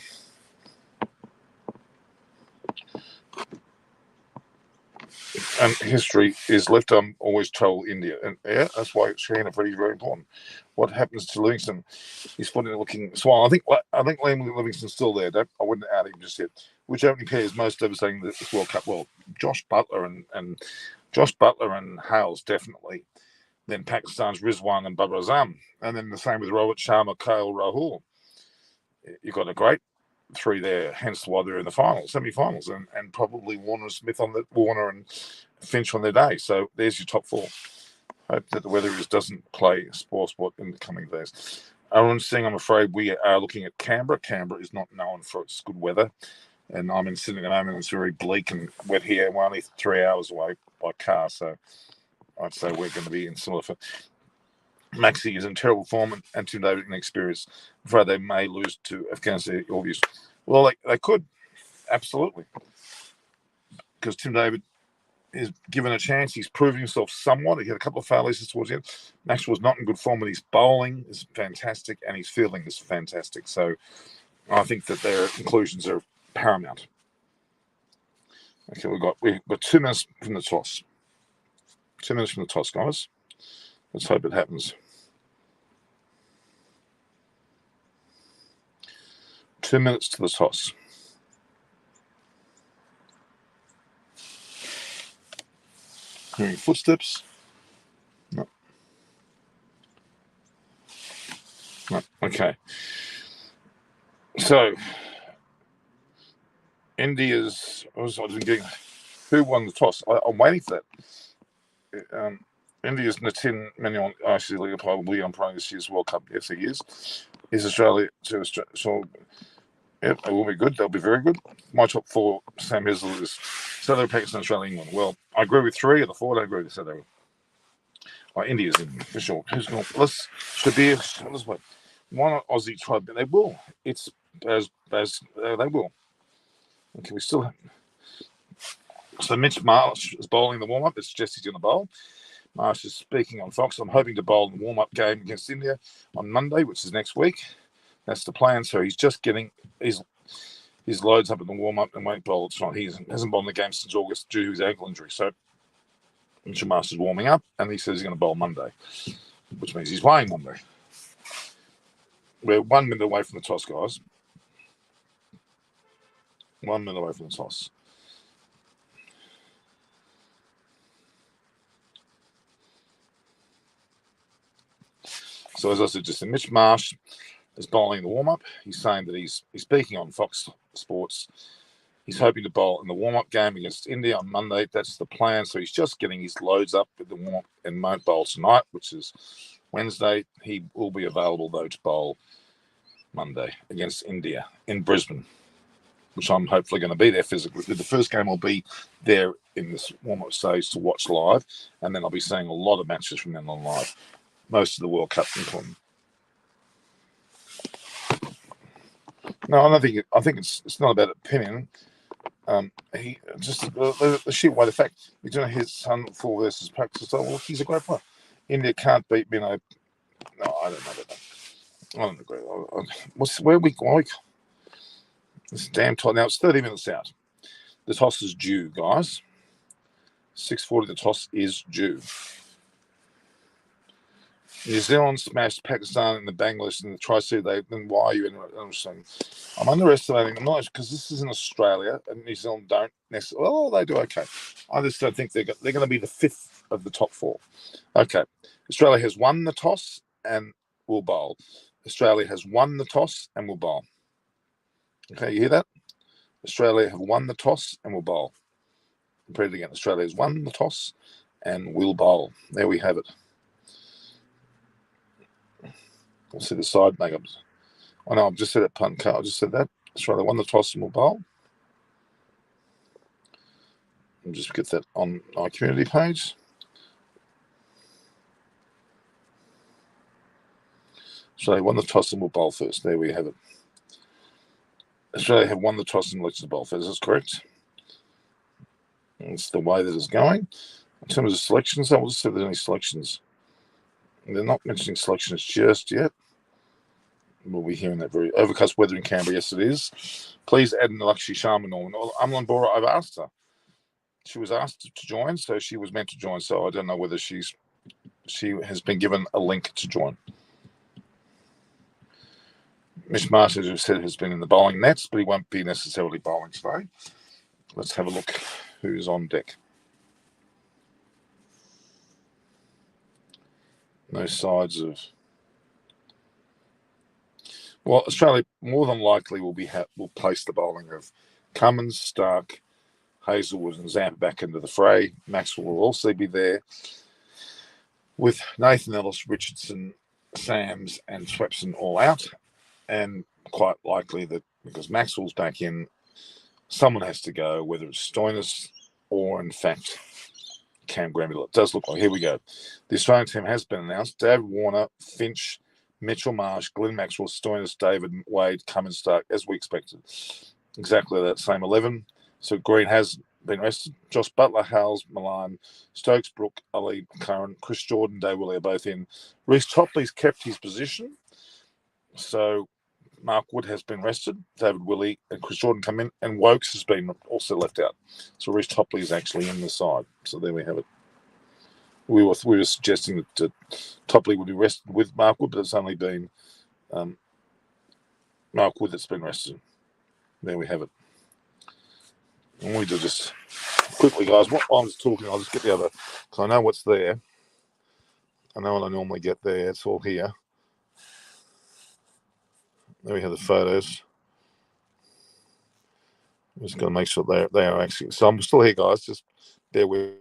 And history is left. I'm always told India, and yeah, that's why Shaheen Afridi is very important. What happens to Livingston? He's funny looking swell. I think Liam Livingston's still there. I wouldn't add him just yet. Which opening pair is most devastating this World Cup? Well, Josh Butler and Hales definitely. Then Pakistan's Rizwan and Babar Azam, and then the same with Rohit Sharma, KL Rahul. You've got a great 3 there, hence why they're in the finals, semi-finals, and probably Warner and Finch on their day. So there's your top 4. Hope that the weather doesn't play sport in the coming days. Arun Singh, I'm afraid we are looking at Canberra. Canberra is not known for its good weather, and I'm in Sydney at the moment. It's very bleak and wet here. We're only 3 hours away by car, so I'd say we're going to be in similar. Maxi is in terrible form, and Tim David inexperienced. I'm afraid they may lose to Afghanistan. Your views? Well, they could, absolutely, because Tim David is given a chance. He's proving himself somewhat. He had a couple of failures towards the end. Maxwell's not in good form, but his bowling is fantastic, and his fielding is fantastic. So I think that their conclusions are paramount. Okay, we've got 2 minutes from the toss. 2 minutes from the toss, guys. Let's hope it happens. 2 minutes to the toss. Hearing footsteps? No. Okay. So, India's. Who won the toss? I'm waiting for that. India's Nitin Menon, actually, probably umpiring this year's World Cup. Yes, he is. Is Australia to Australia? So, yep, they will be good. They'll be very good. My top 4, Sam Hizzle, is South Africa, Pakistan, Australia, England. Well, I agree with 3 of the 4. I don't agree with South Africa. India's in for sure. Who's going? Let's wait. One Aussie tribe, but they will. It's as they will. Okay, we still have. So Mitch Marsh is bowling the warm-up. It's Jesse's going to bowl. Marsh is speaking on Fox. I'm hoping to bowl in the warm-up game against India on Monday, which is next week. That's the plan. So he's just getting his loads up in the warm-up and won't bowl. It's not. He hasn't bowled the game since August due to his ankle injury. So Mitchell Marsh is warming up, and he says he's going to bowl Monday, which means he's playing Monday. We're 1 minute away from the toss, guys. 1 minute away from the toss. So as I said, just Mitch Marsh is bowling the warm-up. He's saying that he's speaking on Fox Sports. He's hoping to bowl in the warm-up game against India on Monday. That's the plan. So he's just getting his loads up with the warm-up and won't bowl tonight, which is Wednesday. He will be available, though, to bowl Monday against India in Brisbane, which I'm hopefully going to be there physically. The first game I'll be there in this warm-up stage to watch live, and then I'll be seeing a lot of matches from then on live. Most of the World Cup including. No, I don't think I think it's not about opinion. He just the sheer way the fact we're doing his son 4 versus practice. So, well, he's a great player. India can't beat No, I don't know about that. I don't agree. Where are we going? It's damn tight now. It's 30 minutes out. The toss is due, guys. 6:40, the toss is due. New Zealand smashed Pakistan in the Bangladesh in the Tri-City. Then why are you interesting? I'm underestimating. I'm not, because this is in Australia and New Zealand don't necessarily. Well, they do okay. I just don't think they're going to be the fifth of the top four. Okay, Australia has won the toss and will bowl. Australia has won the toss and will bowl. Okay, you hear that? Australia have won the toss and will bowl. Repeat it again. Australia has won the toss and will bowl. There we have it. We'll see the side makeups. Oh no, I've just said it, punt car. I just said that. Australia won the toss and will bowl. I'll just get that on my community page. Australia won the toss and will bowl first. There we have it. Australia have won the toss and elected to bowl first. That's correct. It's the way that it's going. In terms of selections, I will just see if there's any selections. They're not mentioning selections just yet. We'll be hearing that. Very overcast weather in Canberra. Yes, it is. Please add Nalakshi Sharma, Norman. Amlan Bora, I've asked her. She was asked to join, so she was meant to join. So I don't know whether she has been given a link to join. Mish Martin, as said, has been in the bowling nets, but he won't be necessarily bowling today. Let's have a look who's on deck. No sides of. Well, Australia more than likely will place the bowling of Cummins, Stark, Hazelwood, and Zampa back into the fray. Maxwell will also be there with Nathan Ellis, Richardson, Sams, and Swepson all out, and quite likely that because Maxwell's back in, someone has to go, whether it's Stoinis or, in fact, Cam Granville. It does look like. Here we go. The Australian team has been announced. David Warner, Finch, Mitchell Marsh, Glenn Maxwell, Stoinis, David Wade, Cummins, Stark, as we expected. Exactly that same 11. So Green has been rested. Josh Butler, Hales, Milan, Stokes, Brook, Ali, Curran, Chris Jordan, Dave Willie are both in. Reece Topley's kept his position. So Mark Wood has been rested. David Willie and Chris Jordan come in. And Wokes has been also left out. So Reece Topley is actually in the side. So there we have it. We were suggesting that Topley would be rested with Mark Wood, but it's only been Mark Wood that's been rested. There we have it. And we do just quickly, guys. What I'm just talking, I'll just get the other, because I know what's there. I know what I normally get there. It's all here. There we have the photos. I'm just going to make sure they are actually. So I'm still here, guys. Just bear with.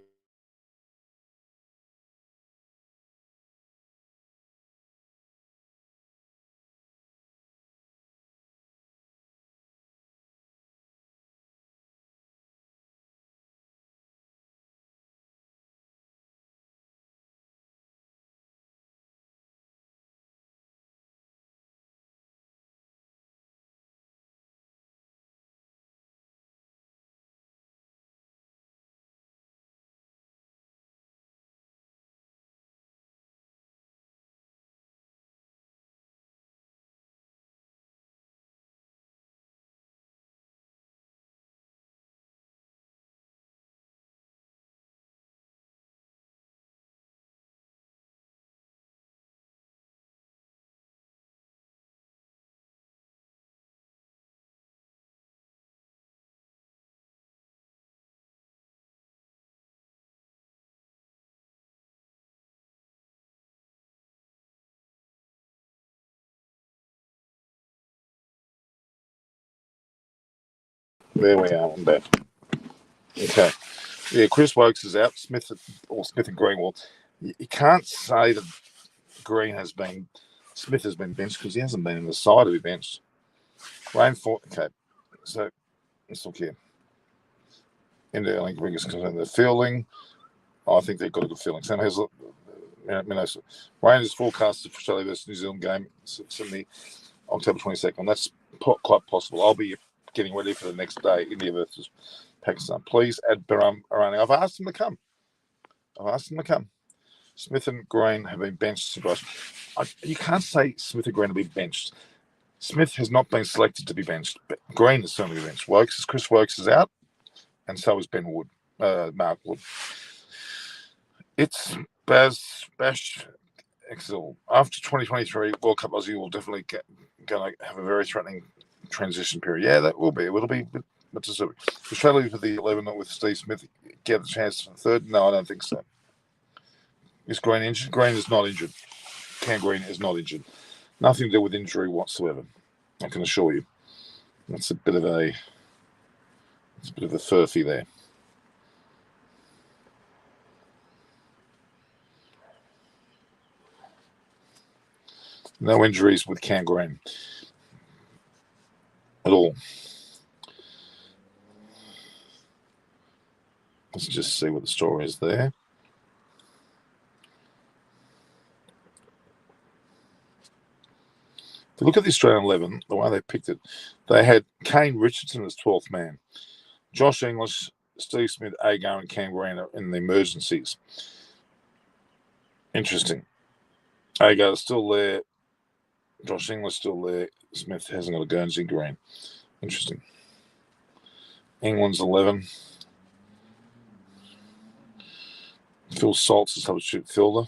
There we are. I'm back. Okay. Yeah, Chris Wokes is out. Smith and Green. Well, you can't say that Smith has been benched because he hasn't been in the side to be benched. Rainfall. Okay. So let's look here. India Link Ringers concerned the fielding. I think they've got a good feeling. Sam has rain is forecasted for Australia versus New Zealand game, Sydney, October 22nd. That's quite possible. I'll be getting ready for the next day, India versus Pakistan. Please add Baram Arani. I've asked them to come. Smith and Green have been benched. You can't say Smith and Green will be benched. Smith has not been selected to be benched, but Green is certainly benched. Chris Wokes is out, and so is Ben Wood. Mark Wood. It's Bash Excel. After 2023 World Cup, Aussie will definitely going to have a very threatening transition period. Yeah, that will be. It'll be but deserving. Australia for the 11 with Steve Smith get the chance for the third. No, I don't think so. Is Green injured? Green is not injured. Cam Green is not injured. Nothing to do with injury whatsoever. I can assure you. That's a bit of a furphy there. No injuries with Cam Green at all. Let's just see what the story is there. If you look at the Australian 11, the way they picked it, they had Kane Richardson as 12th man, Josh English, Steve Smith, Agar, and Cam Green in the emergencies. Interesting. Agar is still there. Josh English still there. Smith hasn't got a Guernsey Green. Interesting. England's 11. Phil Salt's a substitute fielder.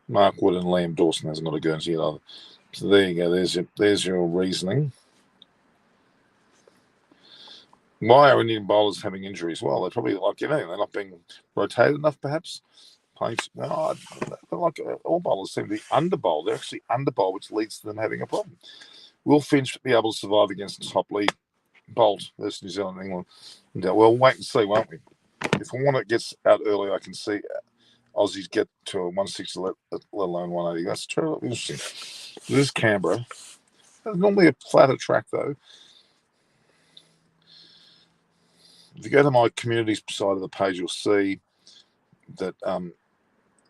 Mark Wood and Liam Dawson hasn't got a Guernsey either. So there you go. There's your reasoning. Why are Indian bowlers having injuries? Well, they're probably they're not being rotated enough, perhaps. All bowlers seem to be underbowled. They're actually underbowled, which leads to them having a problem. Will Finch be able to survive against the top lead Bolt versus New Zealand and England? Well, we'll wait and see, won't we? If Warner gets out early, I can see Aussies get to a 160, let alone 180. That's terribly interesting. This is Canberra. It's normally a flatter track, though. If you go to my communities side of the page, you'll see that the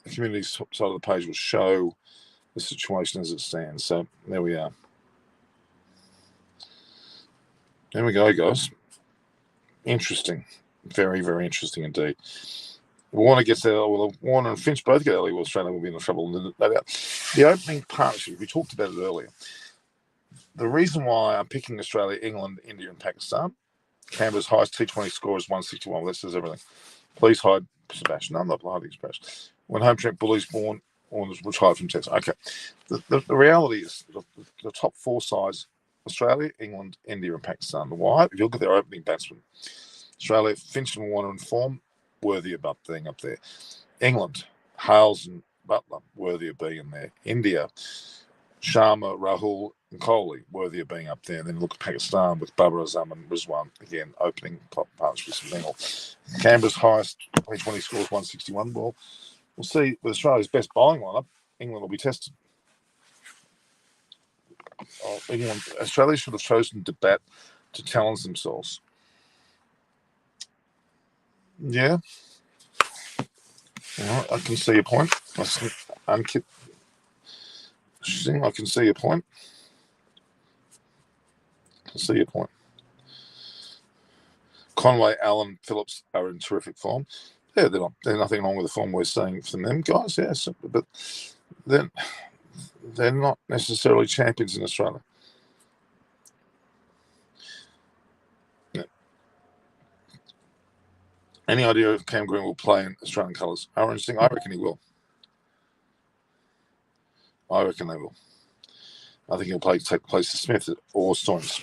communities side of the page will show the situation as it stands. So there we are. There we go, guys. Interesting. Very, very interesting indeed. Warner gets there. Well, Warner and Finch both get early. Well, Australia will be in trouble. The opening partnership, we talked about it earlier. The reason why I'm picking Australia, England, India, and Pakistan, Canberra's highest T20 score is 161. That says everything. Please hide Sebastian. No, I'm not hiding Sebastian. When home track bullies born, Warner's retired from Texas. Okay. The reality is the top four sides, Australia, England, India, and Pakistan. Why? If you look at their opening batsmen, Australia, Finch and Warner in form, worthy of being up there. England, Hales and Butler, worthy of being in there. India, Sharma, Rahul, and Kohli, worthy of being up there. And then look at Pakistan with Babar Azam and Rizwan, again, opening partnerships with Bengal. Canberra's highest 2020 scores 161. Well, we'll see with Australia's best bowling lineup, England will be tested. Australia should have chosen to bat to challenge themselves. Yeah. I can see your point. I can see your point. Conway, Allen, Phillips are in terrific form. Yeah, there's nothing wrong with the form we're seeing from them guys. Yes, but they're not necessarily champions in Australia. Yeah. Any idea if Cam Green will play in Australian colours? Orange thing, I reckon he will. I reckon they will. I think he'll take the place of Smith or Stones.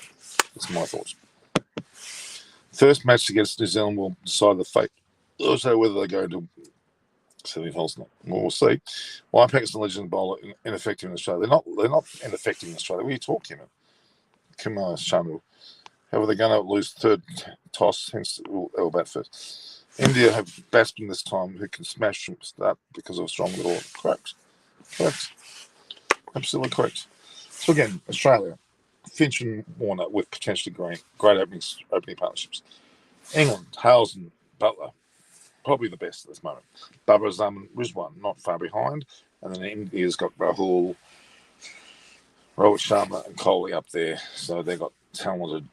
That's my thoughts. First match against New Zealand will decide the fate. Also, whether they go to semi-finals or not. We'll see. Why Pakistan legend bowler ineffective in Australia? They're not ineffective in Australia. What are you talking about? Kumar Sharma. How are they going to lose third toss? Hence, they'll bat first. India have batsmen this time who can smash from start because of a strong middle. Correct. Absolutely correct. So again, Australia, Finch and Warner with potentially great opening partnerships. England, Hales and Butler, probably the best at this moment. Babar Azam and Rizwan, not far behind. And then India's got Rahul, Rohit Sharma and Kohli up there. So they've got talented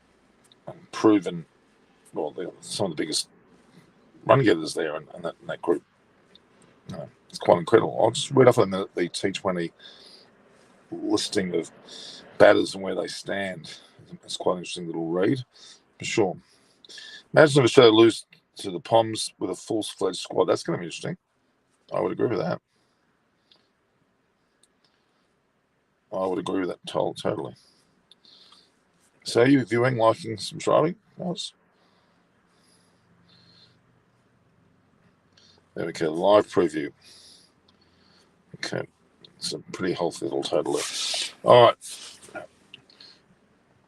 and proven, well, they're some of the biggest run getters there in that group. It's quite incredible. I'll just read off the T20 listing of batters and where they stand. It's quite an interesting little read, for sure. Imagine if Australia lose to the Poms with a full-fledged squad. That's going to be interesting. I would agree with that. Totally. So are you viewing, liking, subscribing? Yes. There we go. Live preview. Okay. It's a pretty healthy little total there. All right.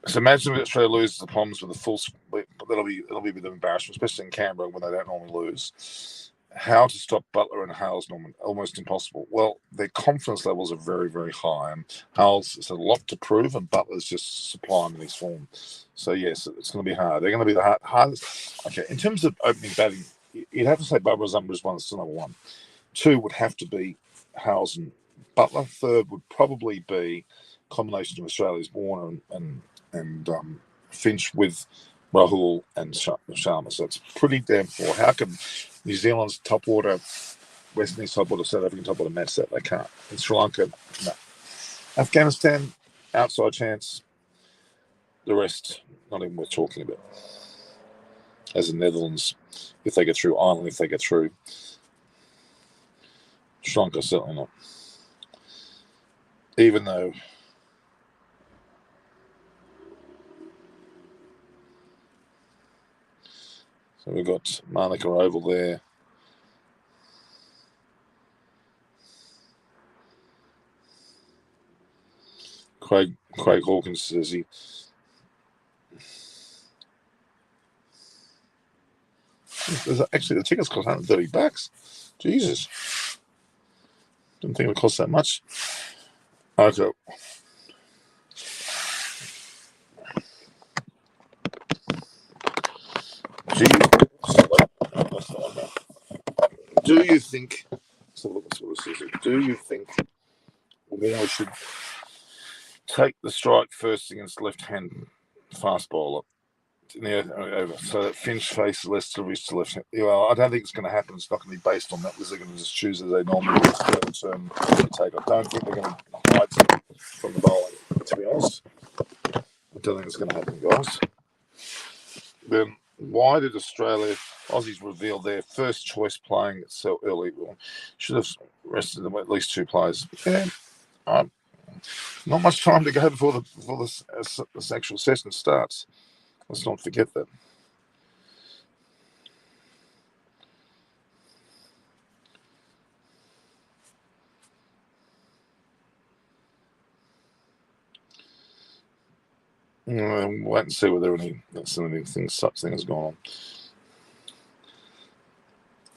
So imagine if Australia loses the Poms with a full split. It'll be a bit of embarrassment, especially in Canberra when they don't normally lose. How to stop Butler and Hales, Norman? Almost impossible. Well, their confidence levels are very, very high. And Hales has a lot to prove, and Butler's just sublime in his form. So, yes, it's going to be hard. They're going to be the hardest. Okay, in terms of opening batting, you'd have to say Barbara Zumba is one, still number one. Two would have to be Hales and Butler. Third would probably be a combination of Australia's Warner and Finch with Rahul and Sharma. So it's pretty damn poor. How can New Zealand's top order, West Indies top order, South African top order match that? They can't. In Sri Lanka, no. Afghanistan, outside chance. The rest, not even worth talking about. As the Netherlands, if they get through, Ireland, if they get through. Sri Lanka, certainly not. Even though so we've got Manuka Oval there. Craig Hawkins says he. Actually, the tickets cost $130. Jesus. Didn't think it would cost that much. Okay. Do you think? Do you think Warner should take the strike first against left-hand fast bowler? So that Finch faces less deliveries to left hand. Well, I don't think it's going to happen. It's not going to be based on that. They're going to just choose as they normally do turn to take. I don't think they're going to hide from the bowling, to be honest. I don't think it's going to happen, guys. Then why did Aussies reveal their first choice playing so early? Well, should have rested them at least two players. Yeah, not much time to go before the actual session starts. Let's not forget that. Wait and see whether such thing has gone on.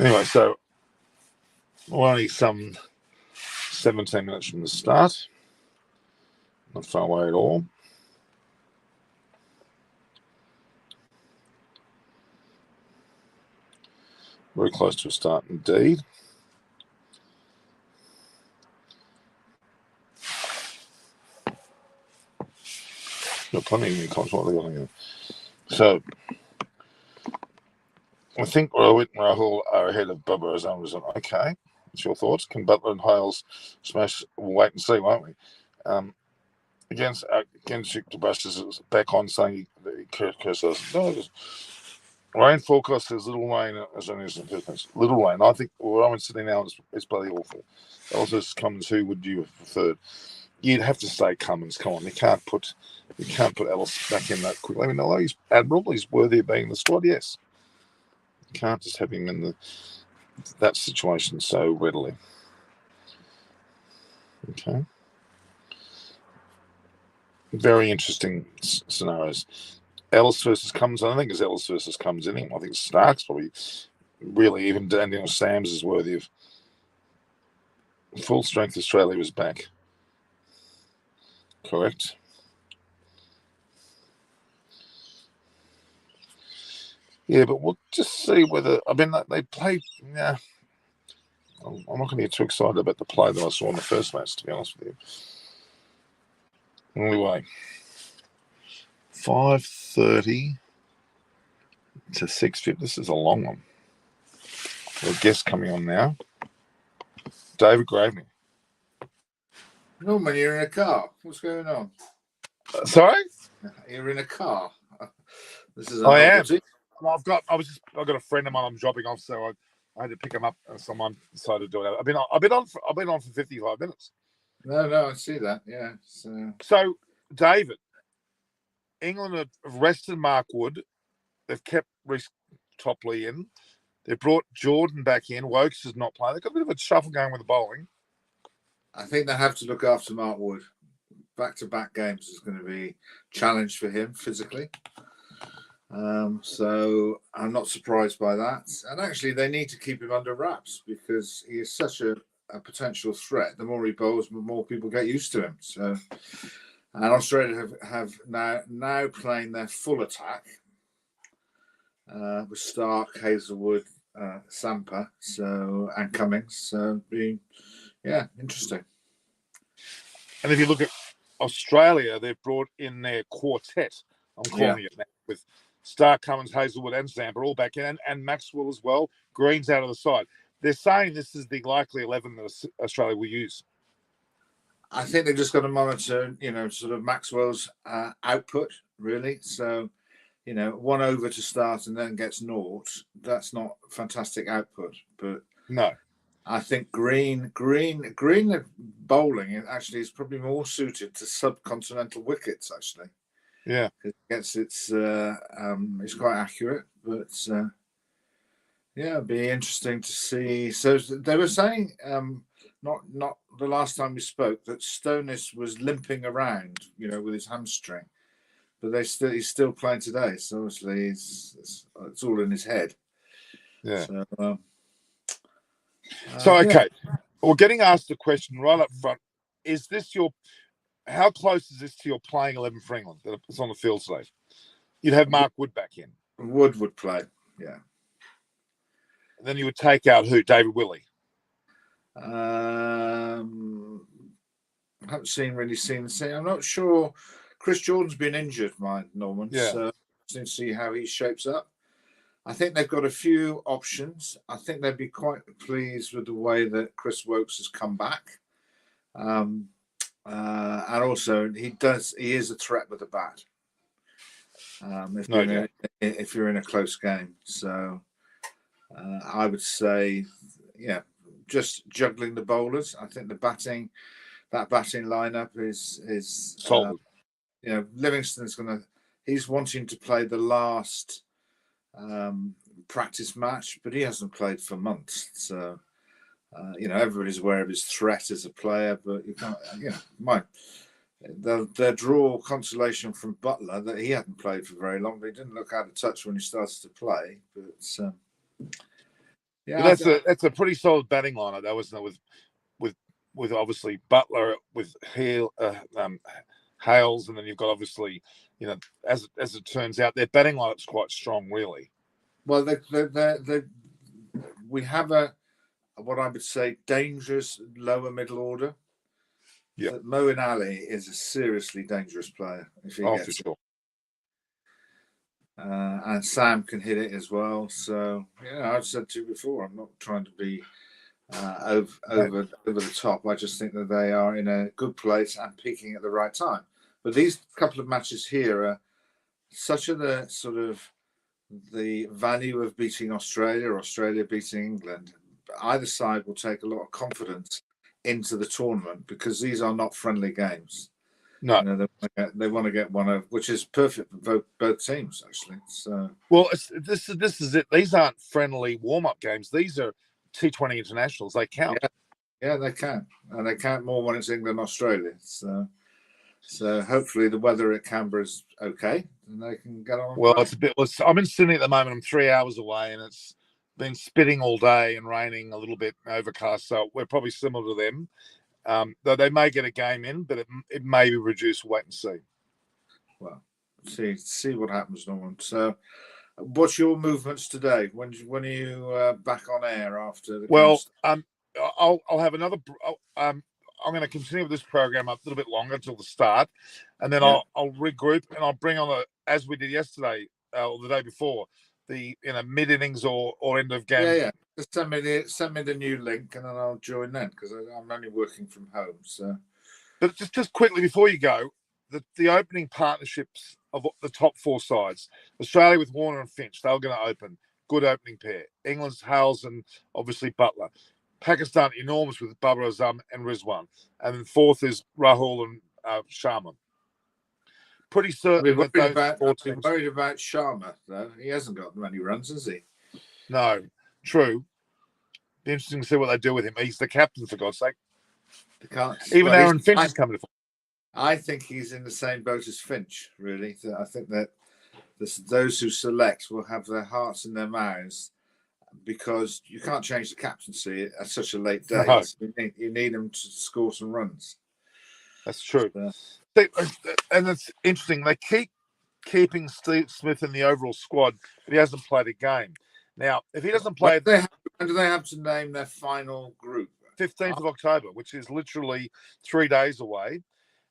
Anyway, so we're only some 17 minutes from the start. Not far away at all. Very close to a start indeed. Got plenty of new content. So I think Rohit and Rahul are ahead of Bubba as Amazon. Okay. What's your thoughts? Can Butler and Hales smash? We'll wait and see, won't we? Against Tabas is back on saying rain forecast says little rain as only as little rain. I think where I'm sitting now is bloody awful. Also, Cummins, who would you have preferred? You'd have to say Cummins. Come on, you can't put Ellis back in that quickly. I mean, although he's admirable, he's worthy of being in the squad. Yes, you can't just have him in that situation so readily. Okay. Very interesting scenarios. Ellis versus Cummins. I don't think it's Ellis versus Cummins anymore. I think Stark's probably really, even Daniel Sams is worthy of full strength. Australia was back. Correct. Yeah, but we'll just see whether. I mean, they played. Yeah, I'm not going to get too excited about the play that I saw in the first match, to be honest with you. Anyway, 5:30 to 6:50. This is a long one. A guest coming on now. David Graveney. Norman, you're in a car. What's going on? Sorry? You're in a car. This is I am. I've got a friend of mine I'm dropping off, so I had to pick him up, and someone decided to do it. I've been on for 55 minutes. No, I see that. Yeah. So, David, England have rested Mark Wood. They've kept Reece Topley in. They brought Jordan back in. Wokes is not playing. They've got a bit of a shuffle going with the bowling. I think they have to look after Mark Wood. Back-to-back games is going to be a challenge for him physically. So I'm not surprised by that. And actually, they need to keep him under wraps because he is such a potential threat. The more he bowls, the more people get used to him. So, and Australia have now playing their full attack with Stark, Hazelwood, Sampa, and Cummings. So, being interesting. And if you look at Australia, they've brought in their quartet. I'm calling it now, with Stark, Cummins, Hazelwood, and Zampa all back in, and Maxwell as well. Green's out of the side. They're saying this is the likely 11 that Australia will use. I think they've just got to monitor, sort of Maxwell's output, really. So, 1 over to start and then gets naught. That's not fantastic output, but no. I think Green bowling actually is probably more suited to subcontinental wickets. Actually, yeah, it gets it's quite accurate, but it'd be interesting to see. So they were saying, not the last time we spoke, that Stonis was limping around, with his hamstring, but he's still playing today. So obviously, it's all in his head. Yeah. So, okay. Well, getting asked the question right up front, how close is this to your playing 11 for England that's on the field today? You'd have Mark Wood back in. Wood would play, yeah. And then you would take out who? David Willey. I haven't really seen the same. I'm not sure. Chris Jordan's been injured, Norman. Yeah. So to see how he shapes up. I think they've got a few options. I think they'd be quite pleased with the way that Chris Wokes has come back. And also he is a threat with the bat. If you're in a close game. So I would say, just juggling the bowlers. I think that batting lineup is solid. Livingston's he's wanting to play the last practice match, but he hasn't played for months. So, everybody's aware of his threat as a player, but you can't, they'll draw consolation from Butler that he hadn't played for very long, but he didn't look out of touch when he started to play. But that's a pretty solid batting lineup, though, isn't it? With obviously Butler, with Hales, and then you've got obviously, as it turns out, their batting lineup's quite strong, really. Well, we have what I would say dangerous lower middle order. Yeah, Moeen Ali is a seriously dangerous player if he gets for sure. And Sam can hit it as well. So I've said to you before, I'm not trying to be over the top. I just think that they are in a good place and peaking at the right time. But these couple of matches here are such the sort of the value of beating Australia or Australia beating England. Either side will take a lot of confidence into the tournament because these are not friendly games. No, they want to get one of, which is perfect for both teams actually. So this is it. These aren't friendly warm-up games. These are T20 internationals. They count. Yeah, they can, and they count more when it's England, Australia. So hopefully the weather at Canberra is okay, and they can get on. Well, it's a bit. I'm in Sydney at the moment. I'm 3 hours away, and it's been spitting all day and raining a little bit, overcast. So we're probably similar to them. Though they may get a game in, but it may be reduced. Wait and see. Well, see what happens, Norman. So, what's your movements today? When are you back on air after? I'll have another. I'm going to continue with this program a little bit longer until the start, and then I'll regroup and I'll bring on as we did yesterday or the day before, the mid innings or end of game. Yeah. Just send me the new link and then I'll join then because I'm only working from home. So, but just quickly before you go, the opening partnerships of the top four sides. Australia with Warner and Finch, they were going to open. Good opening pair. England's Hales and obviously Butler. Pakistan, enormous with Babar Azam and Rizwan. And then fourth is Rahul and Sharma. Pretty certain that those four teams... worried about Sharma, though. He hasn't got many runs, has he? No, true. Be interesting to see what they do with him. He's the captain, for God's sake. Even Aaron Finch is coming to... I think he's in the same boat as Finch, really. I think that those who select will have their hearts in their mouths, because you can't change the captaincy at such a late date. No. You need them to score some runs. That's true. And it's interesting. They keep keeping Steve Smith in the overall squad, but he hasn't played a game. Now, if he doesn't play... When do they have to name their final group? 15th of October, which is literally 3 days away.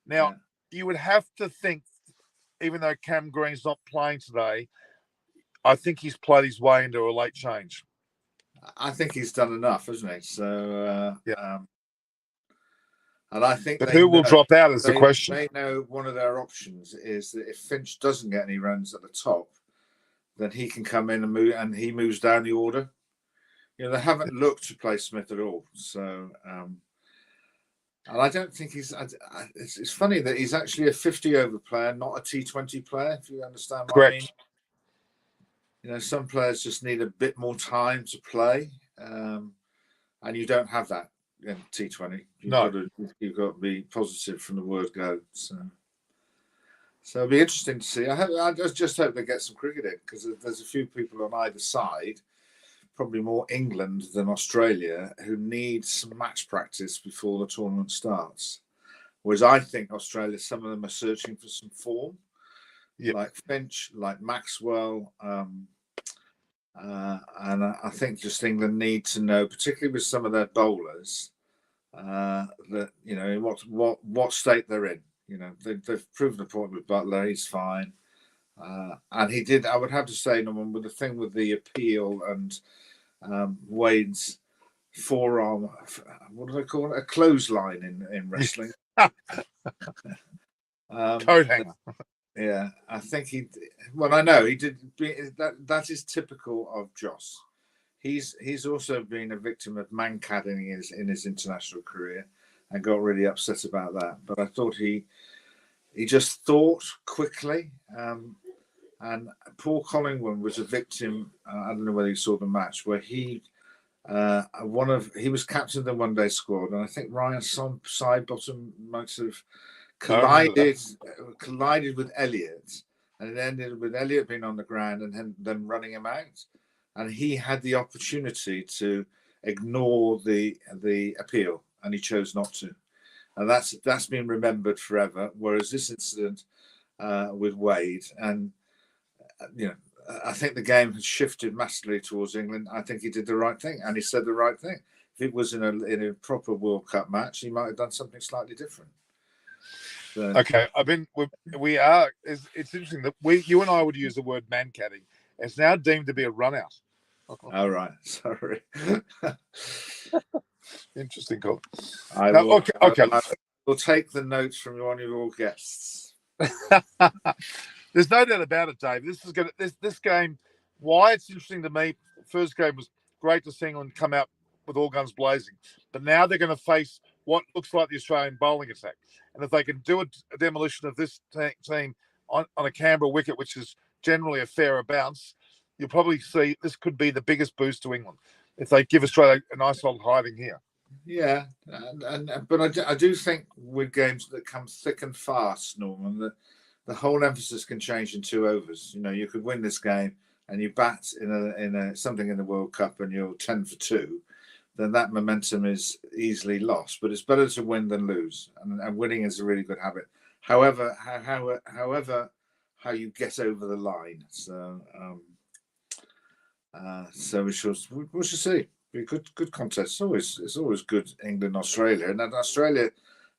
Now, you would have to think, even though Cam Green's not playing today, I think he's played his way into a late change. I think he's done enough, hasn't he? So, and I think... But who will drop out is the question. They know one of their options is that if Finch doesn't get any runs at the top, then he can come in and move, and he moves down the order. You know, they haven't looked to play Smith at all. So, and I don't think he's... It's funny that he's actually a 50-over player, not a T20 player, if you understand what I mean. You know, some players just need a bit more time to play, and you don't have that in T20. You've got to be positive from the word go. So it'll be interesting to see. I just hope they get some cricket in, because there's a few people on either side, probably more England than Australia, who need some match practice before the tournament starts. Whereas I think Australia, some of them are searching for some form, like Finch, like Maxwell. And I think just England need to know, particularly with some of their bowlers, that, you know, in what state they're in. You know, they've proven the point with Butler. He's fine. And he did, I would have to say, Norman, with the thing with the appeal and Wade's forearm, what do they call it? A clothesline in wrestling. Coat hanger. Yeah, I think I know he did. That is typical of Joss. He's also been a victim of man-catting in his international career, and got really upset about that. But I thought he just thought quickly. And Paul Collingwood was a victim. I don't know whether you saw the match where he was captain of the one-day squad, and I think Ryan Sidebottom might have collided with Elliott, and it ended with Elliott being on the ground and then running him out. And he had the opportunity to ignore the appeal, and he chose not to. And that's been remembered forever. Whereas this incident with Wade, and you know, I think the game has shifted massively towards England. I think he did the right thing, and he said the right thing. If it was in a proper World Cup match, he might have done something slightly different. Okay, it's interesting that you and I would use the word man-catting. It's now deemed to be a run-out. All right, sorry. Interesting call. Okay. We'll take the notes from one of your guests. There's no doubt about it, Dave. This game. Why it's interesting to me. First game was great to see England come out with all guns blazing, but now they're going to face what looks like the Australian bowling attack. And if they can do a demolition of this team on a Canberra wicket, which is generally a fairer bounce, you'll probably see this could be the biggest boost to England if they give Australia a nice old hiding here. Yeah, but I do think with games that come thick and fast, Norman, that the whole emphasis can change in 2 overs. You know, you could win this game and you bat in something in the World Cup and you're 10 for 2. Then that momentum is easily lost. But it's better to win than lose, and winning is a really good habit. However, how you get over the line. So we shall see. Be a good contest. It's always good, England Australia, and then Australia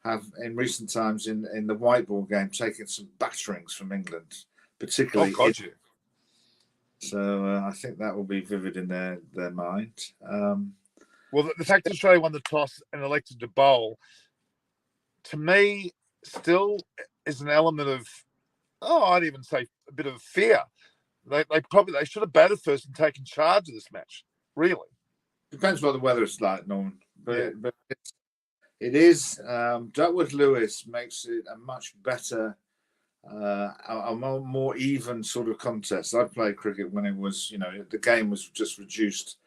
have in recent times in the white ball game taken some batterings from England, particularly. So I think that will be vivid in their mind. Well, the fact that Australia won the toss and elected to bowl, to me, still is an element of, I'd even say a bit of fear. They should have batted first and taken charge of this match. Really, Depends what the weather is like, Norman. Yeah. But it is. Duckworth Lewis makes it a much better, a more even sort of contest. I played cricket when it was, the game was just reduced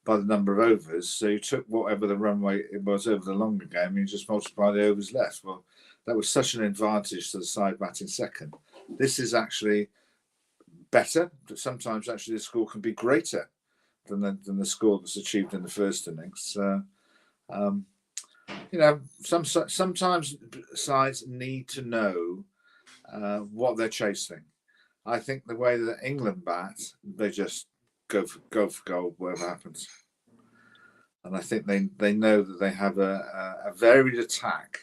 by the number of overs. So you took whatever the run rate it was over the longer game, and you just multiply the overs left. Well, that was such an advantage to the side batting second. This is actually better, but sometimes actually the score can be greater than the score that's achieved in the first innings. So, sometimes sides need to know what they're chasing. I think the way that England bat, they just go for goal, whatever happens. And I think they know that they have a varied attack,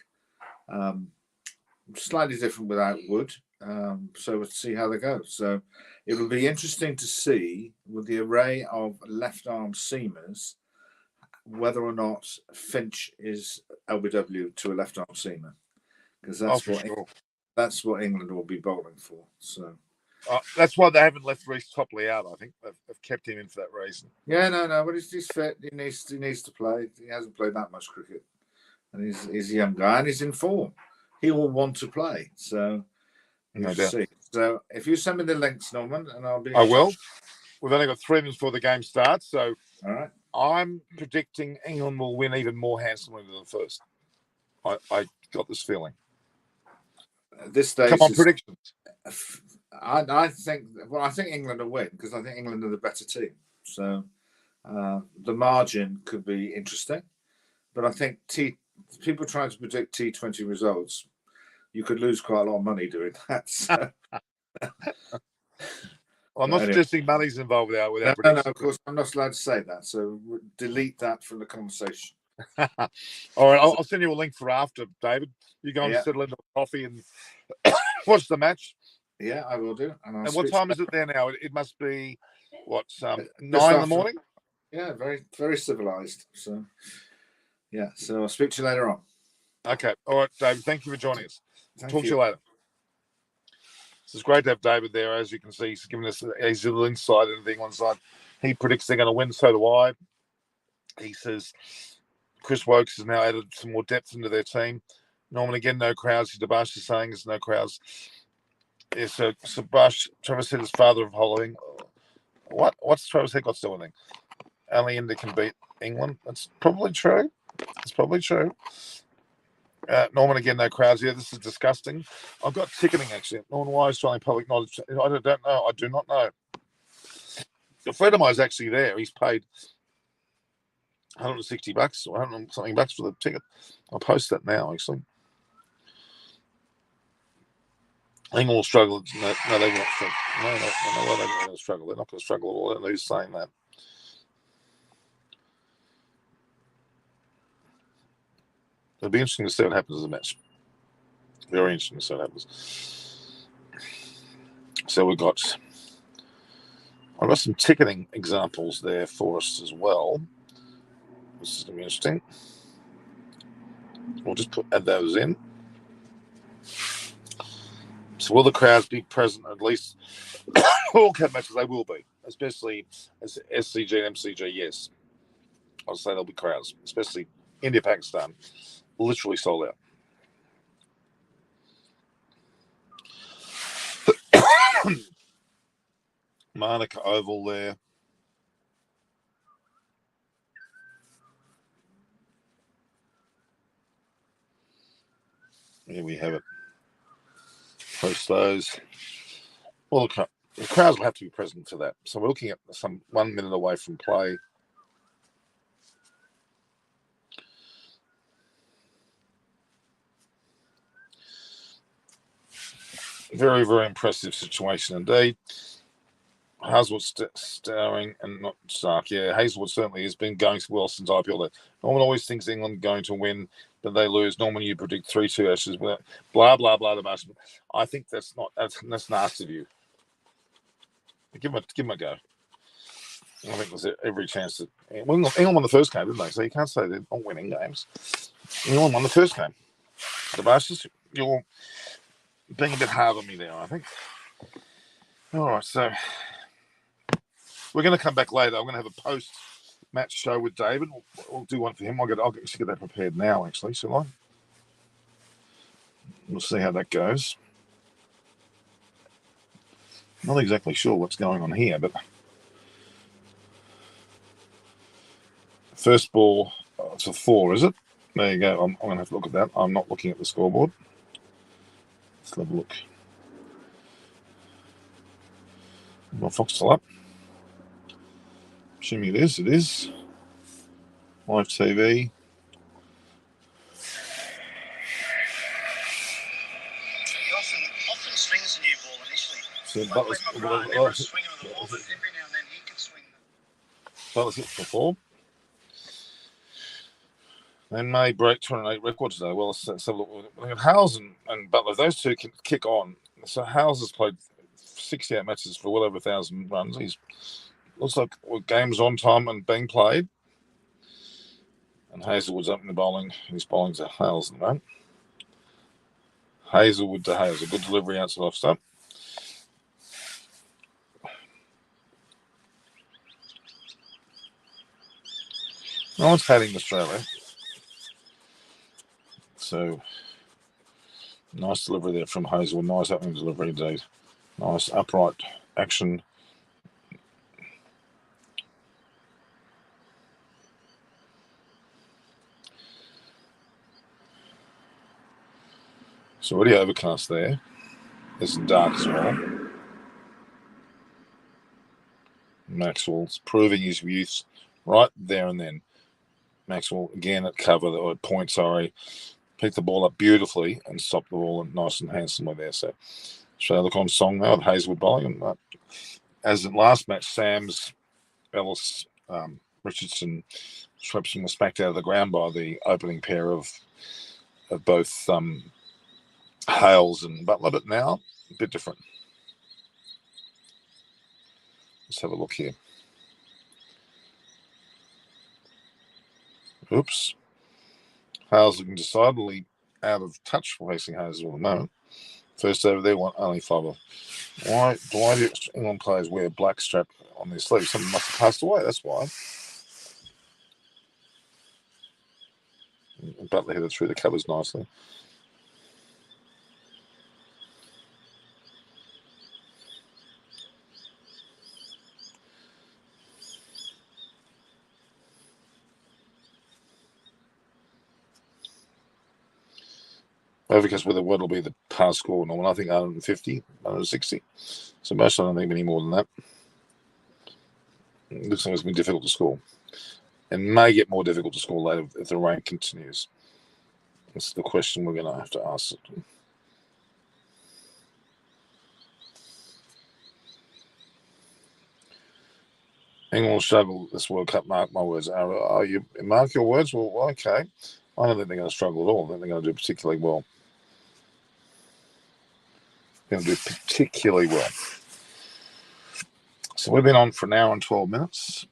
slightly different without Wood. So we'll see how they go. So it will be interesting to see with the array of left arm seamers whether or not Finch is LBW to a left arm seamer, because that's what England will be bowling for. So that's why they haven't left Reece Topley out. I think they've kept him in for that reason. Yeah, no, but he's fit. He needs to play. He hasn't played that much cricket, and he's a young guy and he's in form. He will want to play. So no doubt. See. So if you send me the links, Norman, and I'll be. I will. We've only got 3 minutes before the game starts, so all right. I'm predicting England will win even more handsomely than the first. I got this feeling. At this stage, come on, predictions. I think England will win because I think England are the better team. So the margin could be interesting, but I think people trying to predict T20 results, you could lose quite a lot of money doing that. So. Well, I'm not suggesting money's involved with our no, of course, I'm not allowed to say that. So delete that from the conversation. All right, I'll send you a link for after, David. You go and settle into a coffee and watch the match. Yeah, I will do. And what time is it there now? It must be, 9 in the morning? Yeah, very, very civilized. So, yeah, so I'll speak to you later on. Okay. All right, David, thank you for joining us. Talk to you later. It's great to have David there. As you can see, he's giving us his little insight into the England side. He predicts they're going to win, so do I. He says Chris Wokes has now added some more depth into their team. Norman, again, no crowds. Dabash is saying there's no crowds. Yes, so Sabash, Trevor said his father of hollowing. What's Trevor's head got to do with anything? Only India can beat England. That's probably true. It's probably true. Norman, again, no crowds. Yeah, this is disgusting. I've got ticketing, actually. Norman, why is Australian public knowledge? I don't know. I do not know. A friend of mine is actually there. He's paid $160 or $100 something bucks for the ticket. I'll post that now, actually. England will struggle. No, they won't struggle. No, they're going to struggle. They're not going to struggle at all. I don't know who's saying that. It'll be interesting to see what happens in the match. Very interesting to see what happens. So I've got some ticketing examples there for us as well. This is going to be interesting. We'll just add those in. So will the crowds be present at least all cup matches? They will be, especially as SCG and MCG. Yes, I'll say there'll be crowds, especially India, Pakistan, literally sold out. Manuka Oval there. Here we have it. Post those. Well, the crowds will have to be present for that. So we're looking at some 1 minute away from play. Very, very impressive situation indeed. Hazelwood starring and not Stark. Yeah, Hazelwood certainly has been going well since IPL. Norman always thinks England are going to win, but they lose. Norman, you predict 3-2 Ashes. Blah blah blah. I think that's nasty of you. Give him a go. I think there's every chance that England won the first game, didn't they? So you can't say they're not winning games. England won the first game. The Bastards, being a bit hard on me there, I think. All right, so we're going to come back later. I'm going to have a post-match show with David. We'll do one for him. I'll get that prepared now, actually, shall I? We'll see how that goes. Not exactly sure what's going on here, but first ball, it's a 4, is it? There you go. I'm going to have to look at that. I'm not looking at the scoreboard. Let's have a look. My Fox still up. Assuming it is. It is. Live TV. He often swings a new ball initially. So Like Butler's, when McGrath, everyone's swinging on the ball, but every now and then he can swing them. Butler's hit for 4. Then May break 28 record today. Well, let's have a look. Howes and Butler, those two can kick on. So Howes has played 68 matches for well over 1,000 runs. He's looks like games on time and being played. And Hazelwood's up in the bowling. His bowling's a Hales at the moment. Hazelwood to Hales. A good delivery outside off stump. No one's hating Australia. So, nice delivery there from Hazelwood. Nice opening delivery indeed. Nice upright action. It's already overcast there. It's dark as well. Maxwell's proving his youth right there and then. Maxwell again at cover, or at point, sorry. Picked the ball up beautifully and stopped the ball nice and handsomely there. So, show look on song now with Hazelwood bowling. And, as in last match, Sams, Ellis, Richardson, Swepson was smacked out of the ground by the opening pair of both Hales and Butler, but now a bit different. Let's have a look here. Oops. Hales looking decidedly out of touch facing Hazel at the moment. First over there, only 5. Why do England players wear black strap on their sleeve? Something must have passed away, that's why. Butler headed through the covers nicely. Overcast weather, what will be the past score? No, I think 150, 160. So most I don't think any more than that. It looks like it's been difficult to score. And may get more difficult to score later if the rain continues. That's the question we're going to have to ask. England will struggle this World Cup, mark my words. Are you mark your words? Well, okay. I don't think they're going to struggle at all. I think they're going to do particularly well. Going to do particularly well. So we've been on for an hour and 12 minutes.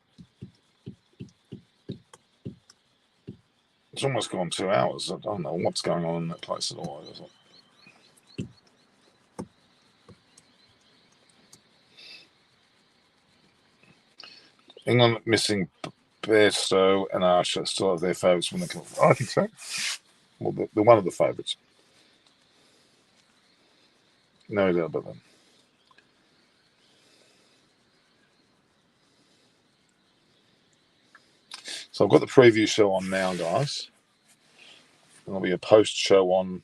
It's almost gone 2 hours. I don't know what's going on in that place at all. England missing Bairstow and Archer still have their favourites when they come. I think so. Well, they're one of the favourites. No doubt about that. So I've got the preview show on now, guys. And there'll be a post show on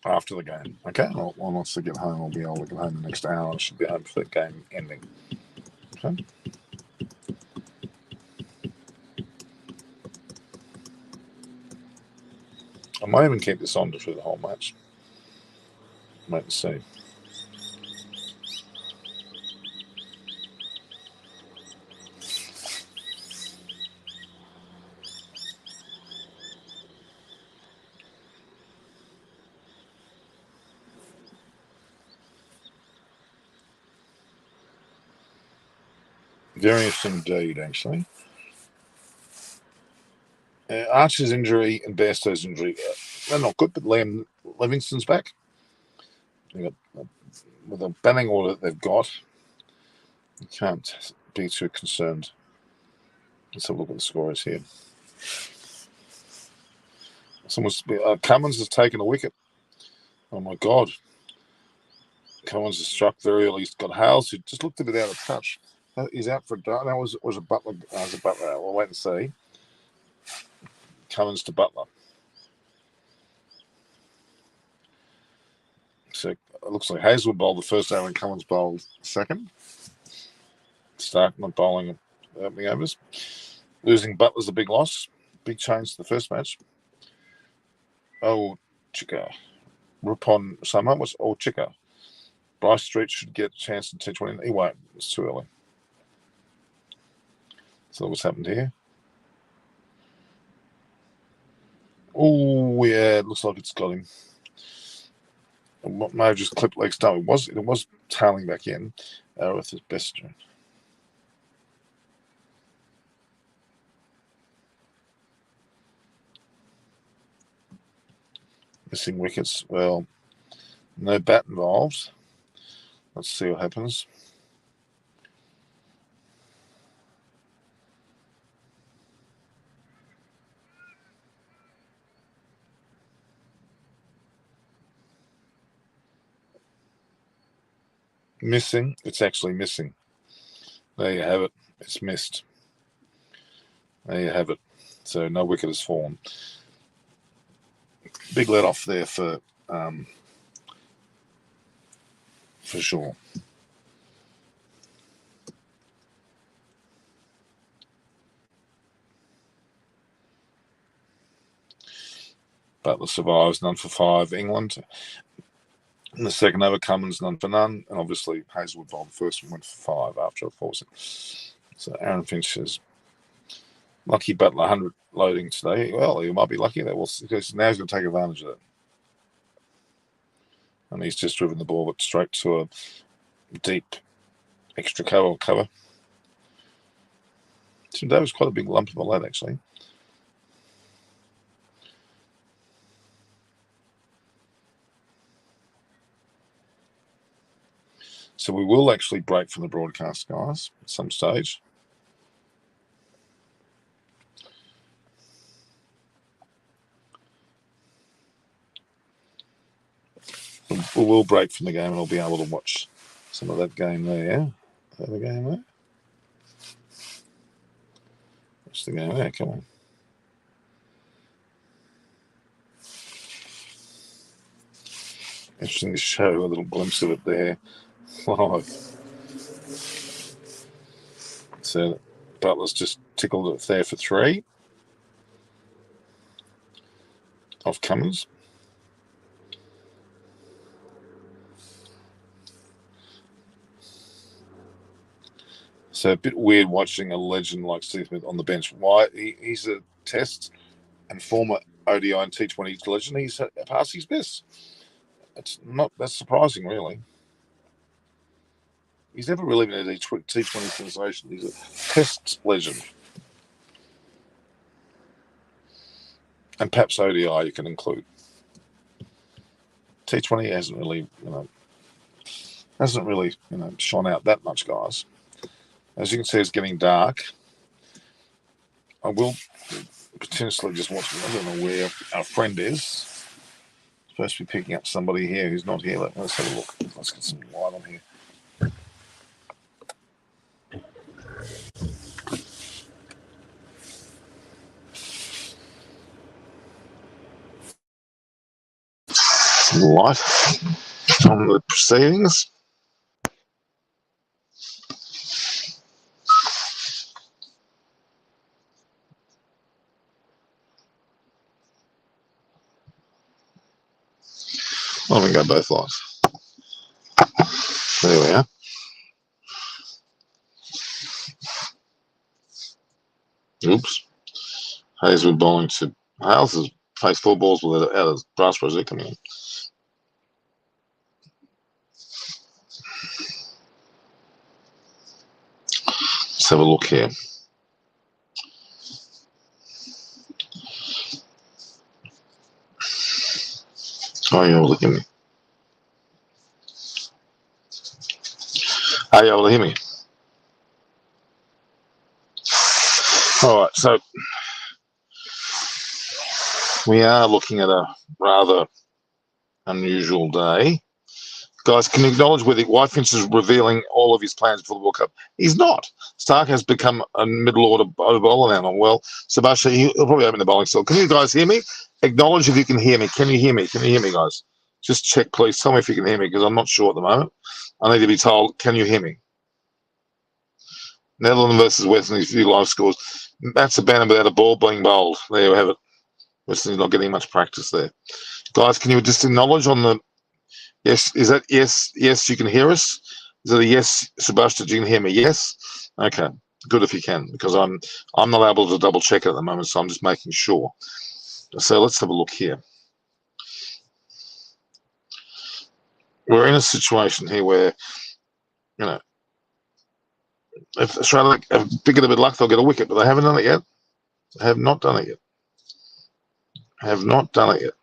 after the game. Okay? Once I get home, I'll be able to get home the next hour. I should be home for the game ending. Okay? I might even keep this on through the whole match. Wait and see. Very interesting indeed, actually. Archer's injury and Bairstow's injury they're not good, but Liam Livingston's back. They got with the batting order that they've got, you can't be too concerned. Let's have a look at the scores here. Cummins has taken a wicket. Oh my God. Cummins has struck very early. He's got Hales, who just looked a bit out of touch. He's out for a dart. That was a Butler. Was a Butler. We'll wait and see. Cummins to Butler. So it looks like Hazelwood bowled the first over and Cummins bowled second. Stark not bowling opening overs. Losing Butler's a big loss. Big change to the first match. Oh, Chika. Rupon Sama was all Chika. Bryce Street should get a chance in T20. He won't. It's too early. So what's happened here? Oh, yeah. It looks like it's got him. May have just clipped leg stump. It was tailing back in with his best. Missing wickets. Well, no bat involved. Let's see what happens. Missing. It's actually missing. There you have it. It's missed. There you have it. So no wicket has fallen. Big let off there for sure. Butler survives, none for 5. England. In the second over, Cummins none for none, and obviously Hazelwood bowled the first one, went for 5 after a forcing. So Aaron Finch is lucky. Butler 100 loading today. Well, he might be lucky that because now he's going to take advantage of it. And he's just driven the ball straight to a deep extra cover. So that was quite a big lump of a lad, actually. So we will actually break from the broadcast, guys, at some stage. We will break from the game and I'll be able to watch some of that game there. The game there. What's the game there? Come on. Interesting to show a little glimpse of it there live. So Butler's just tickled it there for 3 off Cummins. So a bit weird watching a legend like Steve Smith on the bench. Why? He's a Test and former ODI and T20 legend. He's past his best. It's not that surprising, really. He's never really been a T20 sensation. He's a Test legend. And perhaps ODI you can include. T20 hasn't really, shone out that much, guys. As you can see, it's getting dark. I will potentially just watch. I don't know where our friend is. Supposed to be picking up somebody here who's not here. Let's have a look. Let's get some light on here. Some light on the proceedings. I'm going to go both lights. There we are. Oops. Hazelwood bowling to Hales has faced 4 balls with it out of brass project coming in. Let's have a look here. Are you able to hear me? Are you able to hear me? All right, so we are looking at a rather unusual day. Guys, can you acknowledge whether White Finch is revealing all of his plans for the World Cup? He's not. Stark has become a middle order bowler now. Well, Sebastian, he'll probably open the bowling still. Can you guys hear me? Acknowledge if you can hear me. Can you hear me? Can you hear me, guys? Just check, please. Tell me if you can hear me, because I'm not sure at the moment. I need to be told, can you hear me? Netherlands versus West Indies, few live scores. That's a banner without a ball being bowled. There you have it. West Indies not getting much practice there. Guys, can you just acknowledge on the... Yes, is that yes? Yes, you can hear us. Is it a yes, Sebastian? You can hear me? Yes. Okay, good if you can, because I'm not able to double check it at the moment, so I'm just making sure. So let's have a look here. We're in a situation here where, you know, if Australia have a bit of luck, they'll get a wicket, but they haven't done it yet. They have not done it yet. Have not done it yet.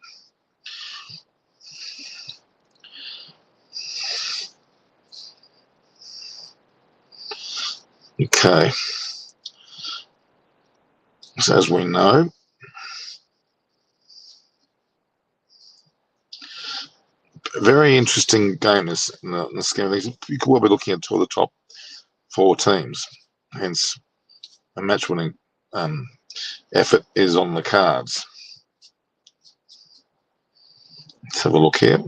Okay. So as we know, a very interesting game is in the scheme of things. You could well be looking at two of the top 4 teams. Hence, a match-winning effort is on the cards. Let's have a look here.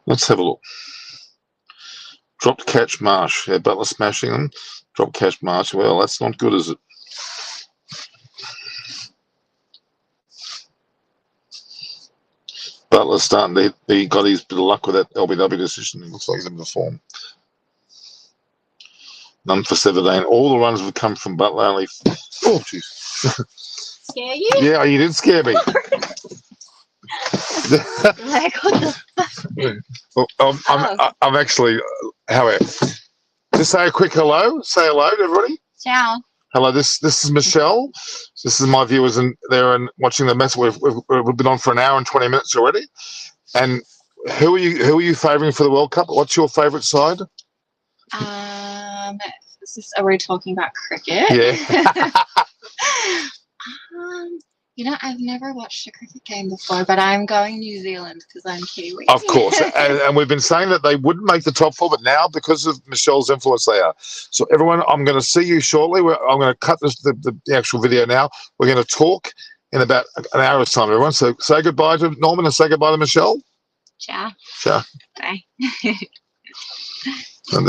Let's have a look. Dropped catch Marsh. Yeah, Butler smashing them. Dropped catch Marsh. Well, that's not good, is it? Butler's starting to he got his bit of luck with that LBW decision. It looks like he's in the form. None for 17. All the runs have come from Butler. Only. Oh, jeez. Scare you? Yeah, you did scare me. Like, what the Well, I'm actually. However, just say a quick hello. Say hello to everybody. Ciao. Hello, this is Michelle. This is my viewers and they're watching the mess. We've been on for an hour and 20 minutes already. And who are you favouring for the World Cup? What's your favourite side? Are we talking about cricket? Yeah. You know, I've never watched a cricket game before, but I'm going New Zealand because I'm Kiwi. Of course. and we've been saying that they wouldn't make the top 4, but now because of Michelle's influence, they are. So everyone, I'm going to see you shortly. I'm going to cut the actual video now. We're going to talk in about an hour's time, everyone. So say goodbye to Norman and say goodbye to Michelle. Ciao. Ciao. Bye. And this